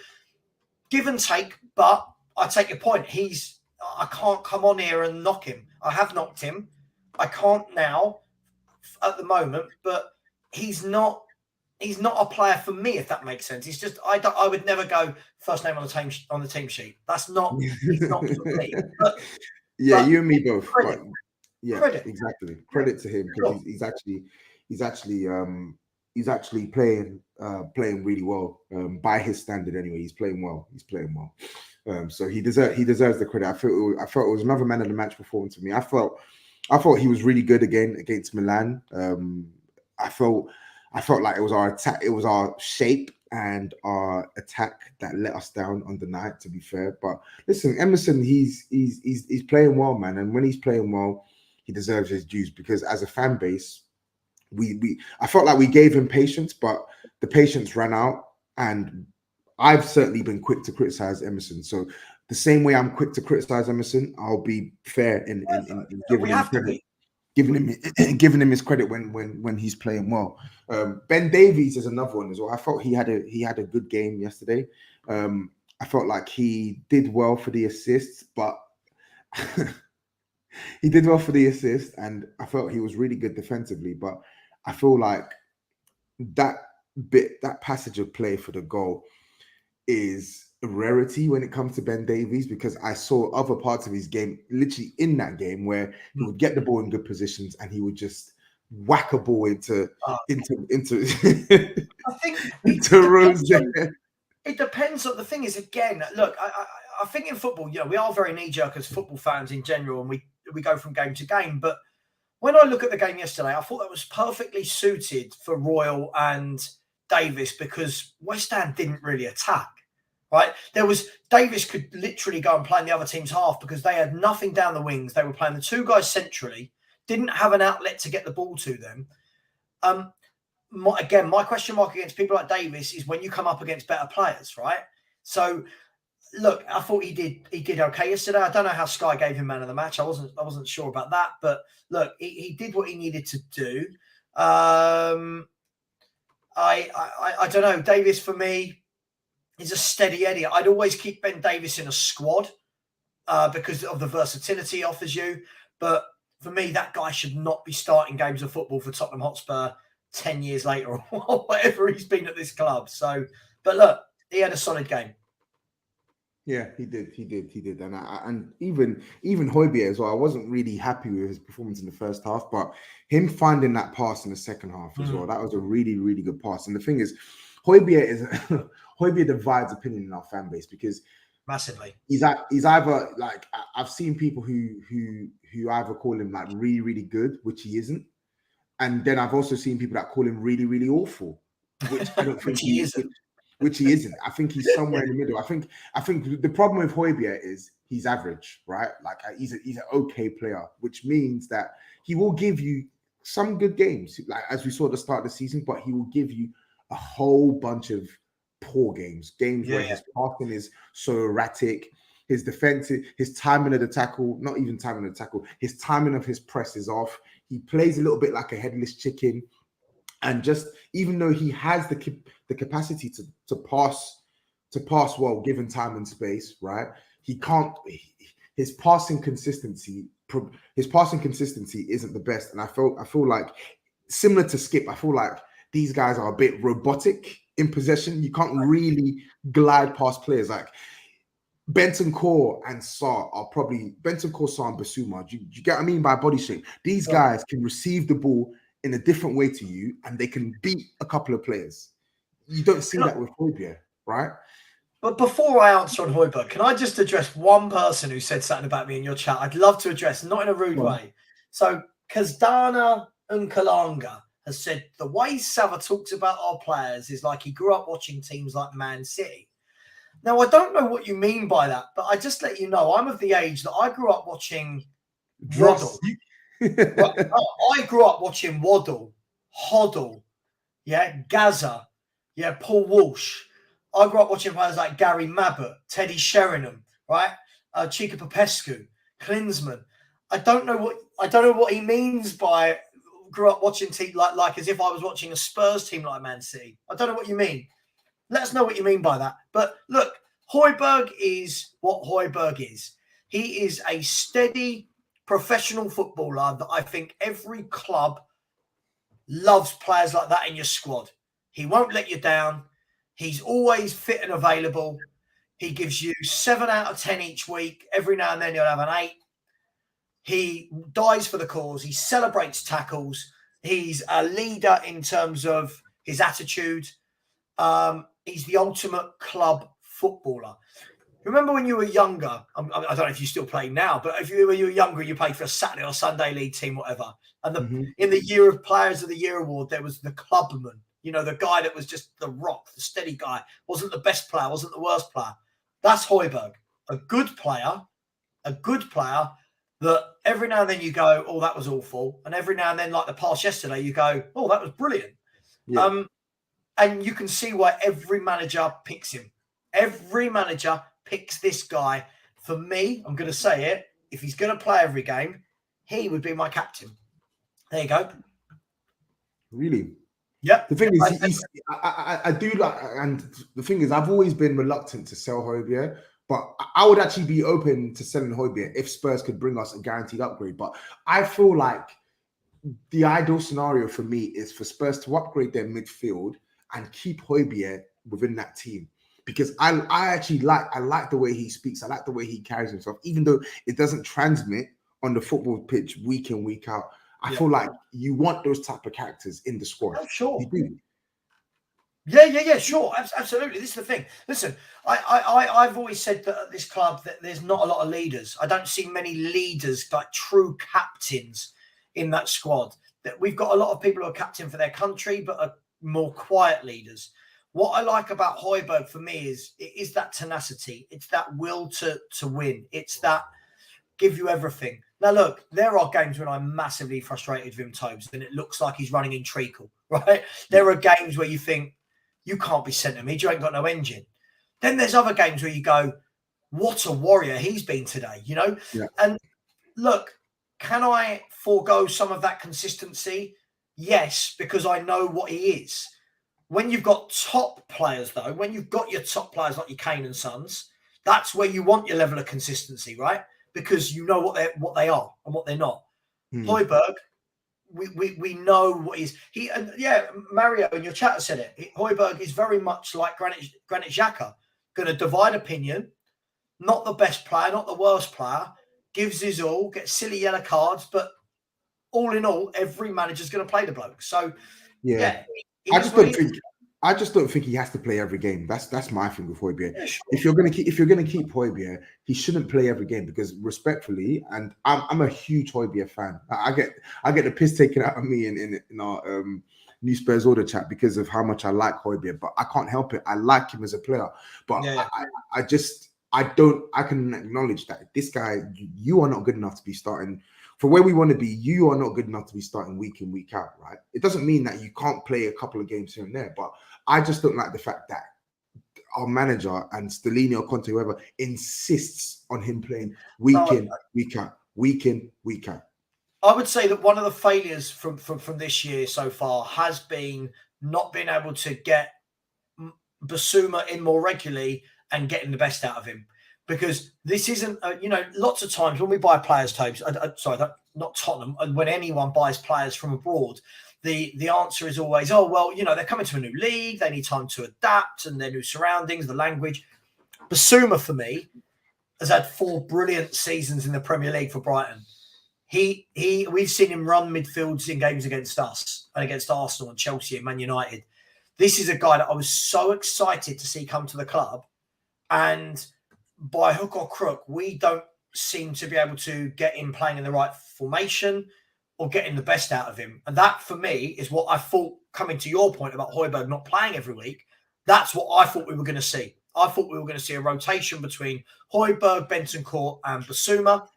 give and take, but I take your point. I can't come on here and knock him. I have knocked him. I can't now at the moment, but he's not a player for me, if that makes sense. He's just I would never go first name on the team sheet. That's not he's not for me. But you and me both. Credit. Credit. Exactly. Credit to him because he's actually playing really well by his standard. Anyway, he's playing well. So he deserves the credit. I felt it was another man of the match performance for me. I thought he was really good again against Milan. I felt like it was our attack, it was our shape and our attack that let us down on the night, to be fair. But listen, Emerson, he's playing well, man. And when he's playing well, he deserves his dues because as a fan base, I felt like we gave him patience, but the patience ran out. And I've certainly been quick to criticize Emerson. So the same way I'm quick to criticize Emerson, I'll be fair in giving him credit. Giving him his credit when he's playing well. Ben Davies is another one as well. I thought he had a good game yesterday. I felt like he did well for the assists, but he did well for the assist, and I felt he was really good defensively. But I feel like that passage of play for the goal is a rarity when it comes to Ben Davies, because I saw other parts of his game, literally in that game, where he would get the ball in good positions and he would just whack a ball into I think into Rose. It depends on the thing is, again, look, I think in football, we are very knee-jerk as football fans in general, and we go from game to game. But when I look at the game yesterday, I thought that was perfectly suited for Royal and Davis because West Ham didn't really attack. Right, Davis could literally go and play in the other team's half because they had nothing down the wings. They were playing the two guys centrally, didn't have an outlet to get the ball to them. My question mark against people like Davis is when you come up against better players, right? So, look, I thought he did okay yesterday. I don't know how Sky gave him man of the match. I wasn't sure about that, but look, he did what he needed to do. I don't know. Davis for me. He's a steady Eddie. I'd always keep Ben Davis in a squad because of the versatility he offers you. But for me, that guy should not be starting games of football for Tottenham Hotspur 10 years later or whatever he's been at this club. So, but look, he had a solid game. Yeah, he did. And even Hojbjerg as well. I wasn't really happy with his performance in the first half, but him finding that pass in the second half as well, that was a really, really good pass. And the thing is, Hojbjerg divides opinion in our fan base because massively he's either like, I've seen people who either call him like really, really good, which he isn't, and then I've also seen people that call him really, really awful, which I don't think he isn't. Which he isn't. I think he's somewhere in the middle. I think the problem with Hojbjerg is he's average, right? Like he's an okay player, which means that he will give you some good games, like as we saw at the start of the season, but he will give you a whole bunch of poor games where his passing is so erratic, his defensive, his timing of the tackle, not even timing of the tackle, his timing of his press is off. He plays a little bit like a headless chicken. And just even though he has the capacity to pass well given time and space, right? He can't. His passing consistency isn't the best. And I feel like similar to Skip, I feel like these guys are a bit robotic in possession. You can't really glide past players like Bentancur and Sarr are probably Bentancur, Sarr, and Basuma. Do you get what I mean by body shape? These guys can receive the ball in a different way to you, and they can beat a couple of players. You don't see that with Hojbjerg, right? But before I answer on Hojbjerg, can I just address one person who said something about me in your chat? I'd love to address, not in a rude way. So Kazdana Unkalanga has said the way Savva talks about our players is like he grew up watching teams like Man City. Now, I don't know what you mean by that, but I just let you know I'm of the age that I grew up watching Waddle. I grew up watching Waddle, Hoddle, Gaza, Paul Walsh. I grew up watching players like Gary Mabbott, Teddy Sheringham, right? Chica Popescu, Klinsmann. I don't know what he means by grew up watching team like as if I was watching a Spurs team like Man City. I don't know what you mean. Let us know what you mean by that. But look, Hojbjerg is what Hojbjerg is. He is a steady professional footballer that I think every club loves players like that in your squad. He won't let you down. He's always fit and available. He gives you 7 out of 10 each week. Every now and then you'll have an 8. He dies for the cause. He celebrates tackles. He's a leader in terms of his attitude. He's the ultimate club footballer. Remember when you were younger? I don't know if you still play now, but when you were younger, you played for a Saturday or Sunday league team, whatever. And in the year of Players of the Year award, there was the clubman. You know, the guy that was just the rock, the steady guy. Wasn't the best player, wasn't the worst player. That's Hojbjerg. A good player that every now and then you go, oh, that was awful. And every now and then, like the pass yesterday, you go, oh, that was brilliant. Yeah. And you can see why every manager picks him. Every manager picks this guy. For me, I'm going to say it, if he's going to play every game, he would be my captain. There you go. Really? Yeah. The thing is, I do like, and the thing is, I've always been reluctant to sell Hojbjerg, but I would actually be open to selling Hojbjerg if Spurs could bring us a guaranteed upgrade. But I feel like the ideal scenario for me is for Spurs to upgrade their midfield and keep Hojbjerg within that team. Because I actually like the way he speaks. I like the way he carries himself, even though it doesn't transmit on the football pitch week in, week out. I feel like you want those type of characters in the squad. Oh, sure. You do. Yeah, sure. Absolutely. This is the thing. Listen, I've always said that at this club that there's not a lot of leaders. I don't see many leaders, like true captains in that squad. That we've got a lot of people who are captain for their country, but are more quiet leaders. What I like about Hojbjerg for me is that tenacity. It's that will to win. It's that give you everything. Now, look, there are games when I'm massively frustrated with him, Tobs, and it looks like he's running in treacle, right? There are games where you think, you can't be centre mid, you ain't got no engine. Then there's other games where you go, what a warrior he's been today, you know? Yeah. And look, can I forego some of that consistency? Yes, because I know what he is. When you've got top players, though, when you've got your top players like your Kane and Sons, that's where you want your level of consistency, right? Because you know what they are and what they're not. Hojbjerg, we know what he. And yeah, Mario in your chat said it. Hojbjerg is very much like Granit Xhaka, going to divide opinion. Not the best player, not the worst player. Gives his all, gets silly yellow cards, but all in all, every manager's going to play the bloke. So yeah I just don't think he has to play every game. That's my thing with Hojbjerg. Yeah, sure. If you're gonna keep Hojbjerg, he shouldn't play every game because respectfully, and I'm a huge Hojbjerg fan. I get the piss taken out of me in our New Spurs Order chat because of how much I like Hojbjerg, but I can't help it. I like him as a player, but I can acknowledge that this guy, you are not good enough to be starting. For where we want to be, you are not good enough to be starting week in, week out, right? It doesn't mean that you can't play a couple of games here and there, but I just don't like the fact that our manager and Stellini or Conte, whoever, insists on him playing week in, week out, week in, week out. I would say that one of the failures from this year so far has been not being able to get Basuma in more regularly and getting the best out of him. Because this isn't, lots of times when we buy players, Tobes, not Tottenham, and when anyone buys players from abroad, the answer is always, oh, well, you know, they're coming to a new league. They need time to adapt and their new surroundings, the language. Basuma, for me, has had 4 brilliant seasons in the Premier League for Brighton. We've seen him run midfields in games against us and against Arsenal and Chelsea and Man United. This is a guy that I was so excited to see come to the club. And by hook or crook, we don't seem to be able to get him playing in the right formation or getting the best out of him. And that, for me, is what I thought, coming to your point about Hojbjerg not playing every week, that's what I thought we were going to see. I thought we were going to see a rotation between Hojbjerg, Bentancur and Basuma,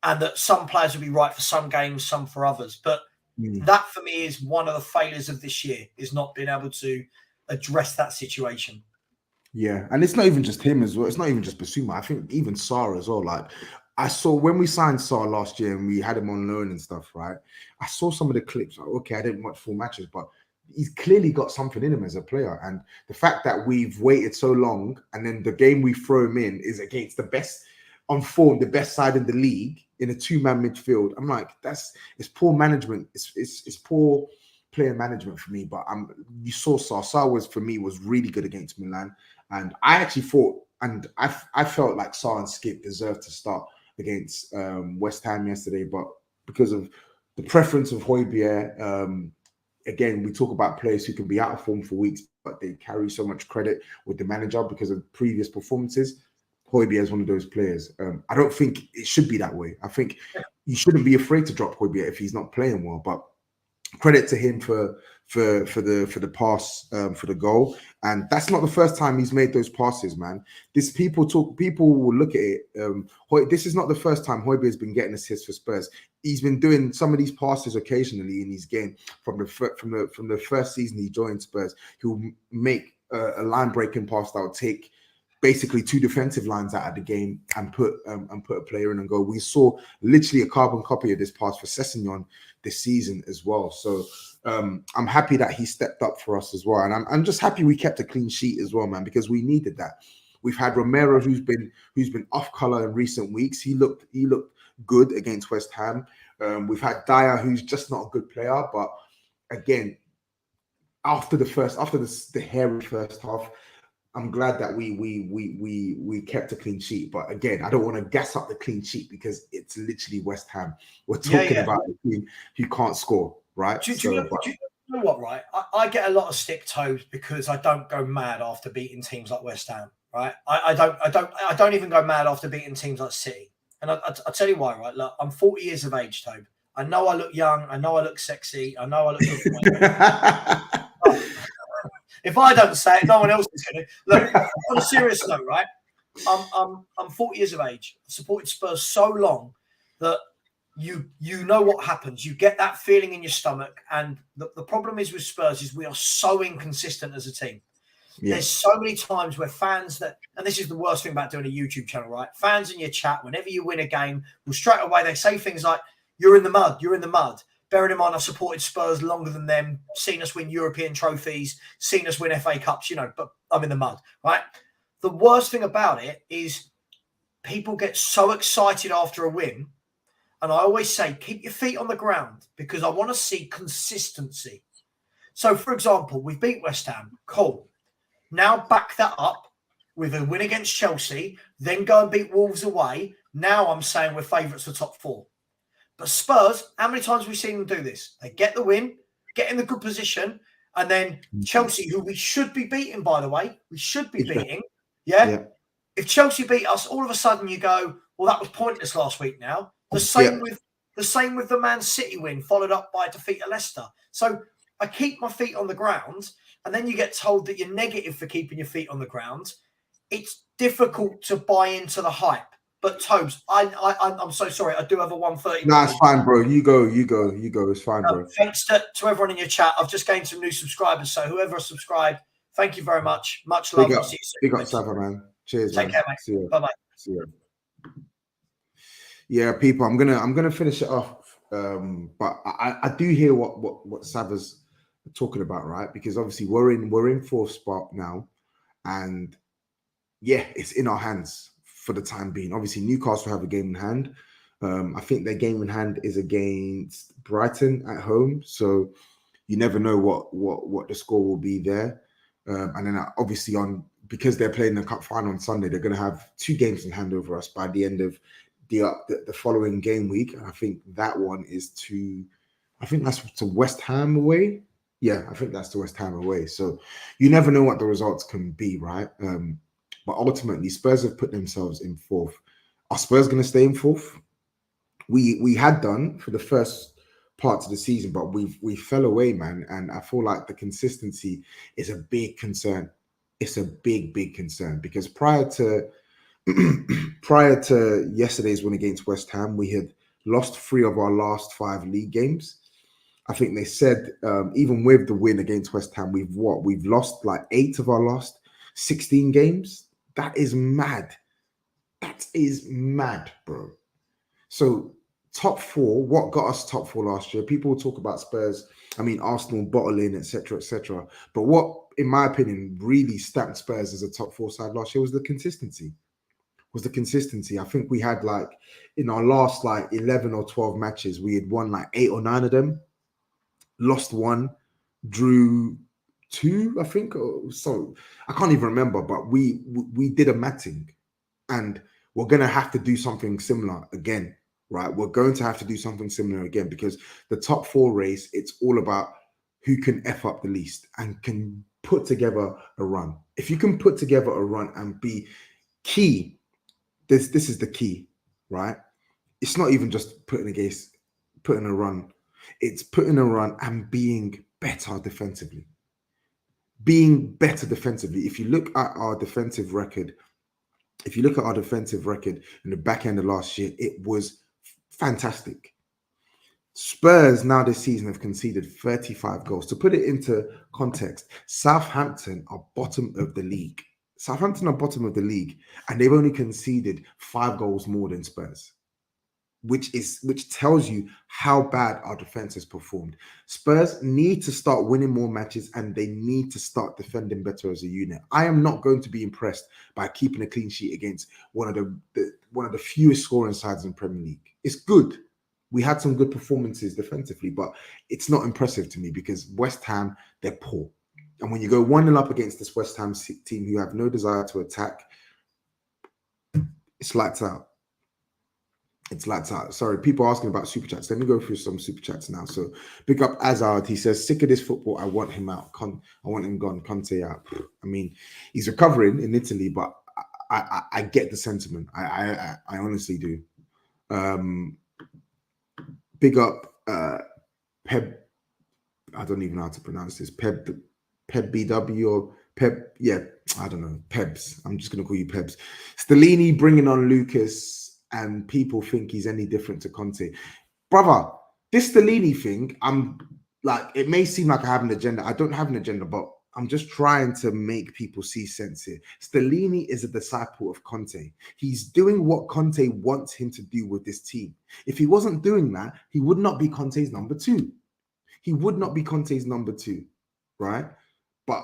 and that some players would be right for some games, some for others. But that, for me, is one of the failures of this year, is not being able to address that situation. Yeah, and it's not even just him as well. It's not even just Basuma. I think even Sarr as well. Like, I saw when we signed Sarr last year and we had him on loan and stuff, right? I saw some of the clips. Like, okay, I didn't watch full matches, but he's clearly got something in him as a player. And the fact that we've waited so long and then the game we throw him in is against the best on form, the best side in the league in a 2-man midfield. I'm like, it's poor management. It's poor player management for me. But you saw Sarr. Sarr was really good against Milan. And I actually thought, and I felt like Sarr and Skip deserved to start against West Ham yesterday, but because of the preference of Hojbjerg, again, we talk about players who can be out of form for weeks, but they carry so much credit with the manager because of previous performances. Hojbjerg is one of those players. I don't think it should be that way. I think you shouldn't be afraid to drop Hojbjerg if he's not playing well, but credit to him for the pass, for the goal. And that's not the first time he's made those passes, man. People will look at it. This is not the first time Hojbjerg has been getting assists for Spurs. He's been doing some of these passes occasionally in his game from the first season he joined Spurs. He'll make a line breaking pass that will take basically 2 defensive lines out of the game and put a player in and go. We saw literally a carbon copy of this pass for Sessegnon this season as well. So I'm happy that he stepped up for us as well, and I'm just happy we kept a clean sheet as well, man, because we needed that. We've had Romero who's been off color in recent weeks. He looked good against West Ham. We've had Dyer, who's just not a good player, but again, after the hairy first half, I'm glad that we kept a clean sheet. But again, I don't want to gas up the clean sheet because it's literally West Ham. We're talking about a team who can't score, right? Do you know what, right? I get a lot of stick toes because I don't go mad after beating teams like West Ham, right? I don't even go mad after beating teams like City. And I'll tell you why, right? Look, I'm 40 years of age, Tobe. I know I look young. I know I look sexy. I know I look good for my If I don't say it, no one else is going to. Look, on a serious note, right? I'm 40 years of age. I supported Spurs so long that you know what happens. You get that feeling in your stomach. And the problem is with Spurs is we are so inconsistent as a team. Yeah. There's so many times where fans and this is the worst thing about doing a YouTube channel, right? Fans in your chat, whenever you win a game, will straight away, they say things like, you're in the mud, you're in the mud. Bearing in mind, I've supported Spurs longer than them, seen us win European trophies, seen us win FA Cups, but I'm in the mud, right? The worst thing about it is people get so excited after a win. And I always say, keep your feet on the ground because I want to see consistency. So, for example, we beat West Ham. Cool. Now back that up with a win against Chelsea, then go and beat Wolves away. Now I'm saying we're favourites for top 4. But Spurs, how many times have we seen them do this? They get the win, get in the good position, and then Chelsea, who we should be beating, by the way, we should be beating. Yeah? If Chelsea beat us, all of a sudden you go, well, that was pointless last week now. The same with the Man City win, followed up by a defeat at Leicester. So I keep my feet on the ground, and then you get told that you're negative for keeping your feet on the ground. It's difficult to buy into the hype. But Tobs, I'm so sorry. I do have a 1:30. No, it's fine, bro. You go. It's fine, bro. Thanks to everyone in your chat. I've just gained some new subscribers. So whoever subscribed, thank you very much. Much love. Big up, Savva, man. Cheers, Take care, mate. See you. Bye-bye. See you. Yeah, people, I'm gonna finish it off. But I do hear what Savva's talking about, right? Because obviously we're in 4th spot now, and yeah, it's in our hands for the time being. Obviously, Newcastle have a game in hand. I think their game in hand is against Brighton at home. So you never know what the score will be there. And then obviously because they're playing the cup final on Sunday, they're going to have 2 games in hand over us by the end of the following game week. And I think that one is that's to West Ham away. Yeah, I think that's to West Ham away. So you never know what the results can be, right? But ultimately, Spurs have put themselves in 4th. Are Spurs going to stay in 4th? We had done for the first parts of the season, but we fell away, man. And I feel like the consistency is a big concern. It's a big concern because prior to yesterday's win against West Ham, we had lost 3 of our last 5 league games. I think they said even with the win against West Ham, we've lost like 8 of our last 16 games. That is mad. That is mad, bro. So top 4, what got us top 4 last year? People talk about Spurs, Arsenal bottling, etc., etc. But what, in my opinion, really stamped Spurs as a top 4 side last year was the consistency. I think we had in our last 11 or 12 matches, we had won 8 or 9 of them, lost 1, drew 2, I think. So I can't even remember, but we did a matting, and we're going to have to do something similar again, right? We're going to have to do something similar again because the top 4 race, it's all about who can F up the least and can put together a run. If you can put together a run and be key, this is the key, right? It's not even just putting a run. It's putting a run and being better defensively. If you look at our defensive record, in the back end of last year, it was fantastic. Spurs now this season have conceded 35 goals. To put it into context, Southampton are bottom of the league. And they've only conceded 5 goals more than Spurs, which tells you how bad our defense has performed. Spurs need to start winning more matches and they need to start defending better as a unit. I am not going to be impressed by keeping a clean sheet against one of the fewest scoring sides in Premier League. It's good. We had some good performances defensively, but it's not impressive to me because West Ham, they're poor. And when you go 1-0 up against this West Ham team who have no desire to attack, it's lights out. Sorry, people asking about super chats. Let me go through some super chats now. So big up Azard. He says, sick of this football. I want him out. I want him gone. Conte out. He's recovering in Italy, but I get the sentiment. I honestly do. Big up Peb. I don't even know how to pronounce this. Peb BW or Peb. Yeah, I don't know. Pebs. I'm just going to call you Pebs. Stellini bringing on Lucas. And people think he's any different to Conte. Brother, this Stellini thing, it may seem like I have an agenda. I don't have an agenda, but I'm just trying to make people see sense here. Stellini is a disciple of Conte. He's doing what Conte wants him to do with this team. If he wasn't doing that, he would not be Conte's number 2. Right? But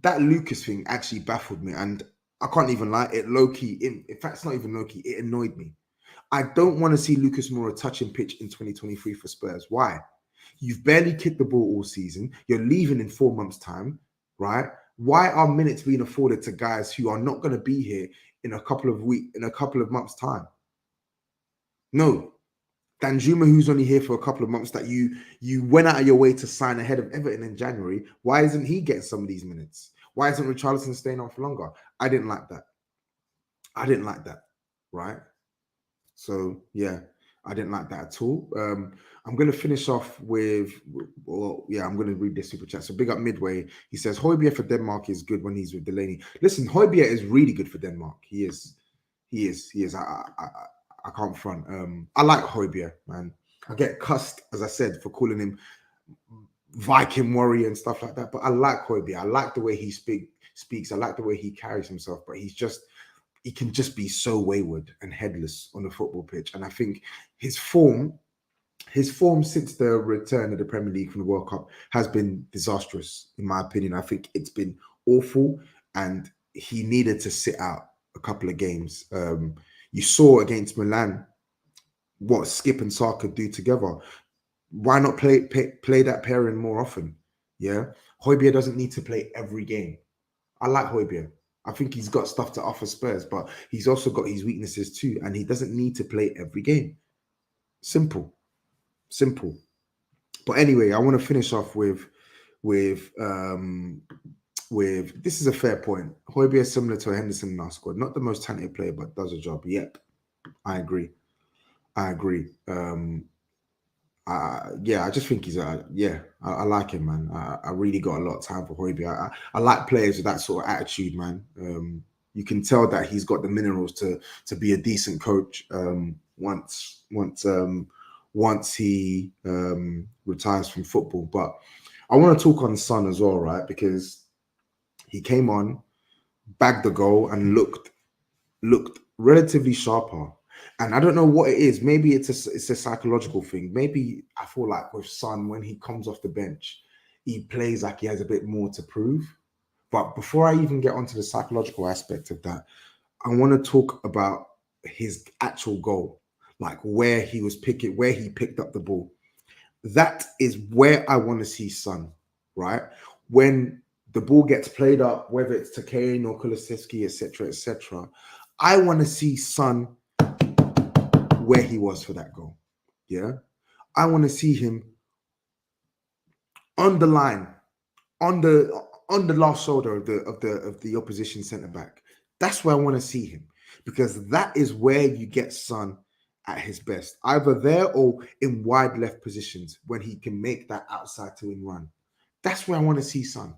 that Lucas thing actually baffled me. And I can't even lie, it low-key, in fact, it's not even low-key, it annoyed me. I don't want to see Lucas Moura touching pitch in 2023 for Spurs. Why? You've barely kicked the ball all season. You're leaving in 4 months' time, right? Why are minutes being afforded to guys who are not going to be here in a couple of months' time? No. Danjuma, who's only here for a couple of months, that you went out of your way to sign ahead of Everton in January, why isn't he getting some of these minutes? Why isn't Richarlison staying on for longer? I didn't like that, right? So, yeah, I didn't like that at all. I'm going to finish off with, I'm going to read this super chat. So, big up Midway. He says, Hojbjerg for Denmark is good when he's with Stellini. Listen, Hojbjerg is really good for Denmark. He is. I can't front. I like Hojbjerg, man. I get cussed, as I said, for calling him Viking warrior and stuff like that. But I like Hojbjerg. I like the way he speaks. I like the way he carries himself. But he can just be so wayward and headless on the football pitch. And I think his form since the return of the Premier League from the World Cup has been disastrous, in my opinion. I think it's been awful, and he needed to sit out a couple of games. You saw against Milan what Skip and Sarr could do together. Why not play that pairing more often? Yeah, Hojbjerg doesn't need to play every game. I like Hojbjerg. I think he's got stuff to offer Spurs, but he's also got his weaknesses too, and he doesn't need to play every game. Simple. But anyway, I want to finish off with this is a fair point. Hojbjerg is similar to Henderson in our squad. Not the most talented player, but does a job. Yep, I agree. I just think he's I like him, man. I really got a lot of time for Hojbjerg. I like players with that sort of attitude, man. You can tell that he's got the minerals to be a decent coach. Once he retires from football, but I want to talk on Son as well, right? Because he came on, bagged the goal, and looked relatively sharper. And I don't know what it is. Maybe it's a psychological thing. Maybe I feel like with Son, when he comes off the bench, he plays like he has a bit more to prove. But before I even get onto the psychological aspect of that, I want to talk about his actual goal, like where he picked up the ball. That is where I want to see Son, right? When the ball gets played up, whether it's to Kane or Kulusevski, etc., I want to see Son where he was for that goal. Yeah, I want to see him on the line, on the last shoulder of the opposition centre back. That's where I want to see him, because that is where you get Son at his best, either there or in wide left positions when he can make that outside to in run. That's where I want to see Son,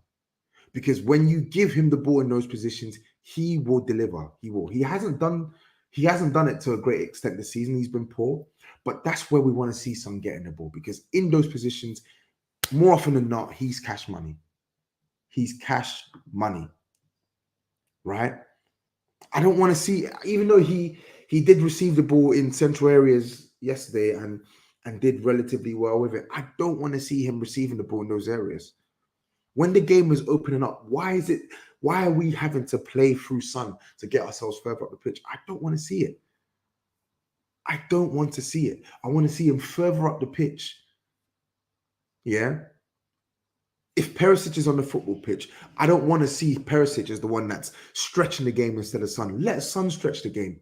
because when you give him the ball in those positions, he will deliver. He will. He hasn't done it to a great extent this season. He's been poor, but that's where we want to see Son getting the ball, because in those positions, more often than not, he's cash money. He's cash money, right? I don't want to see, even though he did receive the ball in central areas yesterday and did relatively well with it, I don't want to see him receiving the ball in those areas. When the game is opening up, why are we having to play through Son to get ourselves further up the pitch? I don't want to see it. I don't want to see it. I want to see him further up the pitch. Yeah. If Perisic is on the football pitch, I don't want to see Perisic as the one that's stretching the game instead of Son. Let Son stretch the game.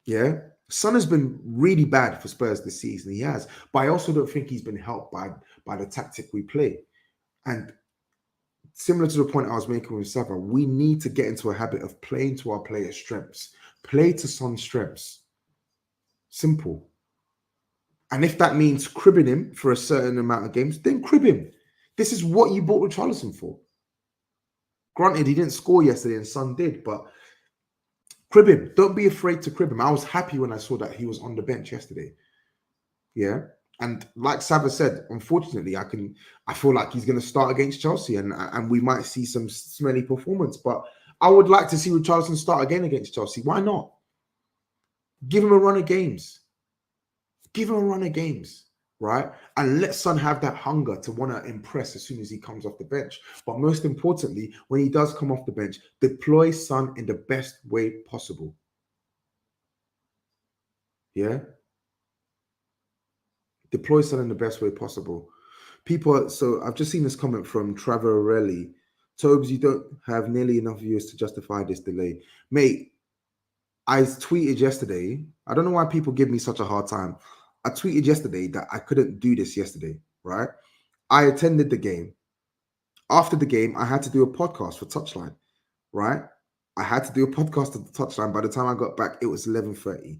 Yeah. Son has been really bad for Spurs this season. He has. But I also don't think he's been helped by the tactic we play. And similar to the point I was making with Savva, we need to get into a habit of playing to our players' strengths. Play to Son's strengths. Simple. And if that means cribbing him for a certain amount of games, then crib him. This is what you bought Richarlison for. Granted, he didn't score yesterday and Son did, but crib him. Don't be afraid to crib him. I was happy when I saw that he was on the bench yesterday. Yeah. And like Savva said, unfortunately, I feel like he's going to start against Chelsea and we might see some smelly performance. But I would like to see Richarlison start again against Chelsea. Why not? Give him a run of games. Give him a run of games, right? And let Son have that hunger to want to impress as soon as he comes off the bench. But most importantly, when he does come off the bench, deploy Son in the best way possible. Yeah? Deploy Son in the best way possible. So I've just seen this comment from Trevor Relly. Tobs, you don't have nearly enough viewers to justify this delay. Mate, I tweeted yesterday. I don't know why people give me such a hard time. I tweeted yesterday that I couldn't do this yesterday, right? I attended the game. After the game, I had to do a podcast for Touchline, right? I had to do a podcast at the Touchline. By the time I got back, it was 11:30.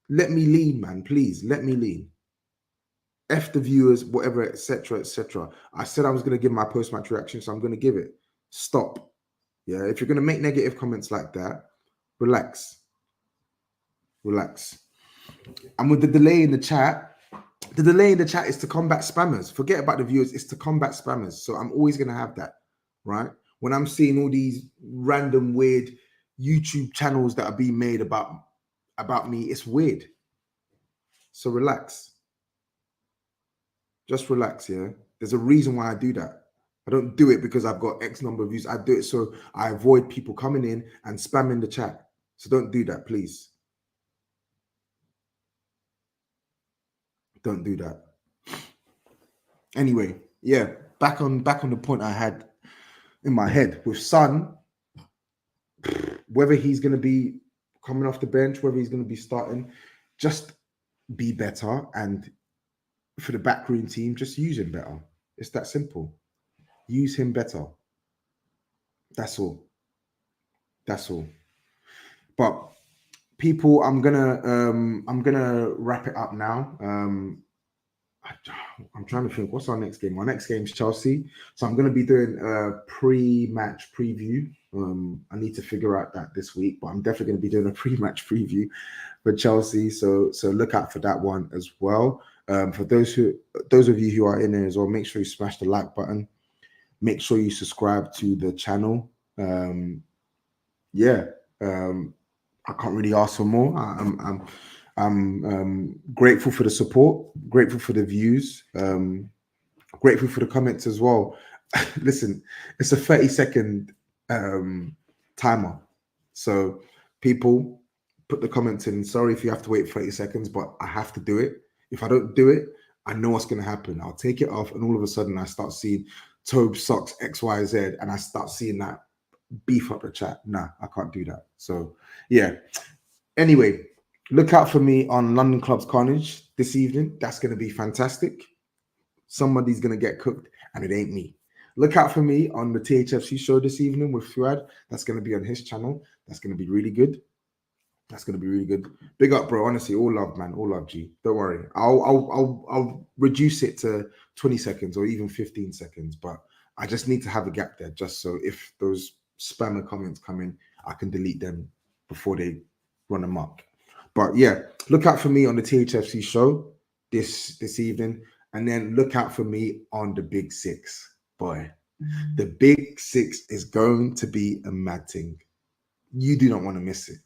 Let me lean, man. Please, let me lean. F the viewers, whatever, etc., etc. I said I was going to give my post-match reaction, so I'm going to give it. Stop. Yeah, if you're going to make negative comments like that, relax. Relax. And with the delay in the chat is to combat spammers. Forget about the viewers. It's to combat spammers. So I'm always going to have that, right? When I'm seeing all these random weird YouTube channels that are being made about me, it's weird. So relax. Just relax, yeah? There's a reason why I do that. I don't do it because I've got X number of views. I do it so I avoid people coming in and spamming the chat. So don't do that, please. Don't do that. Anyway, yeah, back on the point I had in my head with Son, whether he's going to be coming off the bench, whether he's going to be starting, just be better. And for the backroom team, just use him better. It's that simple. Use him better. That's all. That's all. But people, I'm gonna wrap it up now. I'm trying to think, what's our next game? Our next game is Chelsea. So I'm going to be doing a pre-match preview. I need to figure out that this week, but I'm definitely going to be doing a pre-match preview for Chelsea. So look out for that one as well. For those of you who are in there as well, make sure you smash the like button. Make sure you subscribe to the channel. I can't really ask for more. I'm grateful for the support, grateful for the views, grateful for the comments as well. Listen, it's a 30-second timer. So people, put the comments in. Sorry if you have to wait 30 seconds, but I have to do it. If I don't do it, I know what's going to happen. I'll take it off and all of a sudden I start seeing Tobs socks XYZ and I start seeing that beef up the chat. Nah, I can't do that. So yeah. Anyway, look out for me on London Clubs Carnage this evening. That's going to be fantastic. Somebody's going to get cooked, and it ain't me. Look out for me on the THFC show this evening with Fuad. That's going to be on his channel. That's going to be really good. That's going to be really good. Big up, bro. Honestly, all love, man. All love, G. Don't worry. I'll reduce it to 20 seconds or even 15 seconds, but I just need to have a gap there just so if those spammer comments come in, I can delete them before they run amok. But yeah, look out for me on the THFC show this evening, and then look out for me on the Big Six. Boy, the Big Six is going to be a mad thing. You do not want to miss it.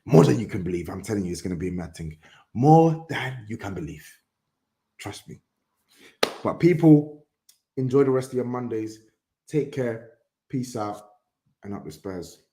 More than you can believe. I'm telling you, it's going to be a mad thing. More than you can believe. Trust me. But people, enjoy the rest of your Mondays. Take care. Peace out. And up the Spurs.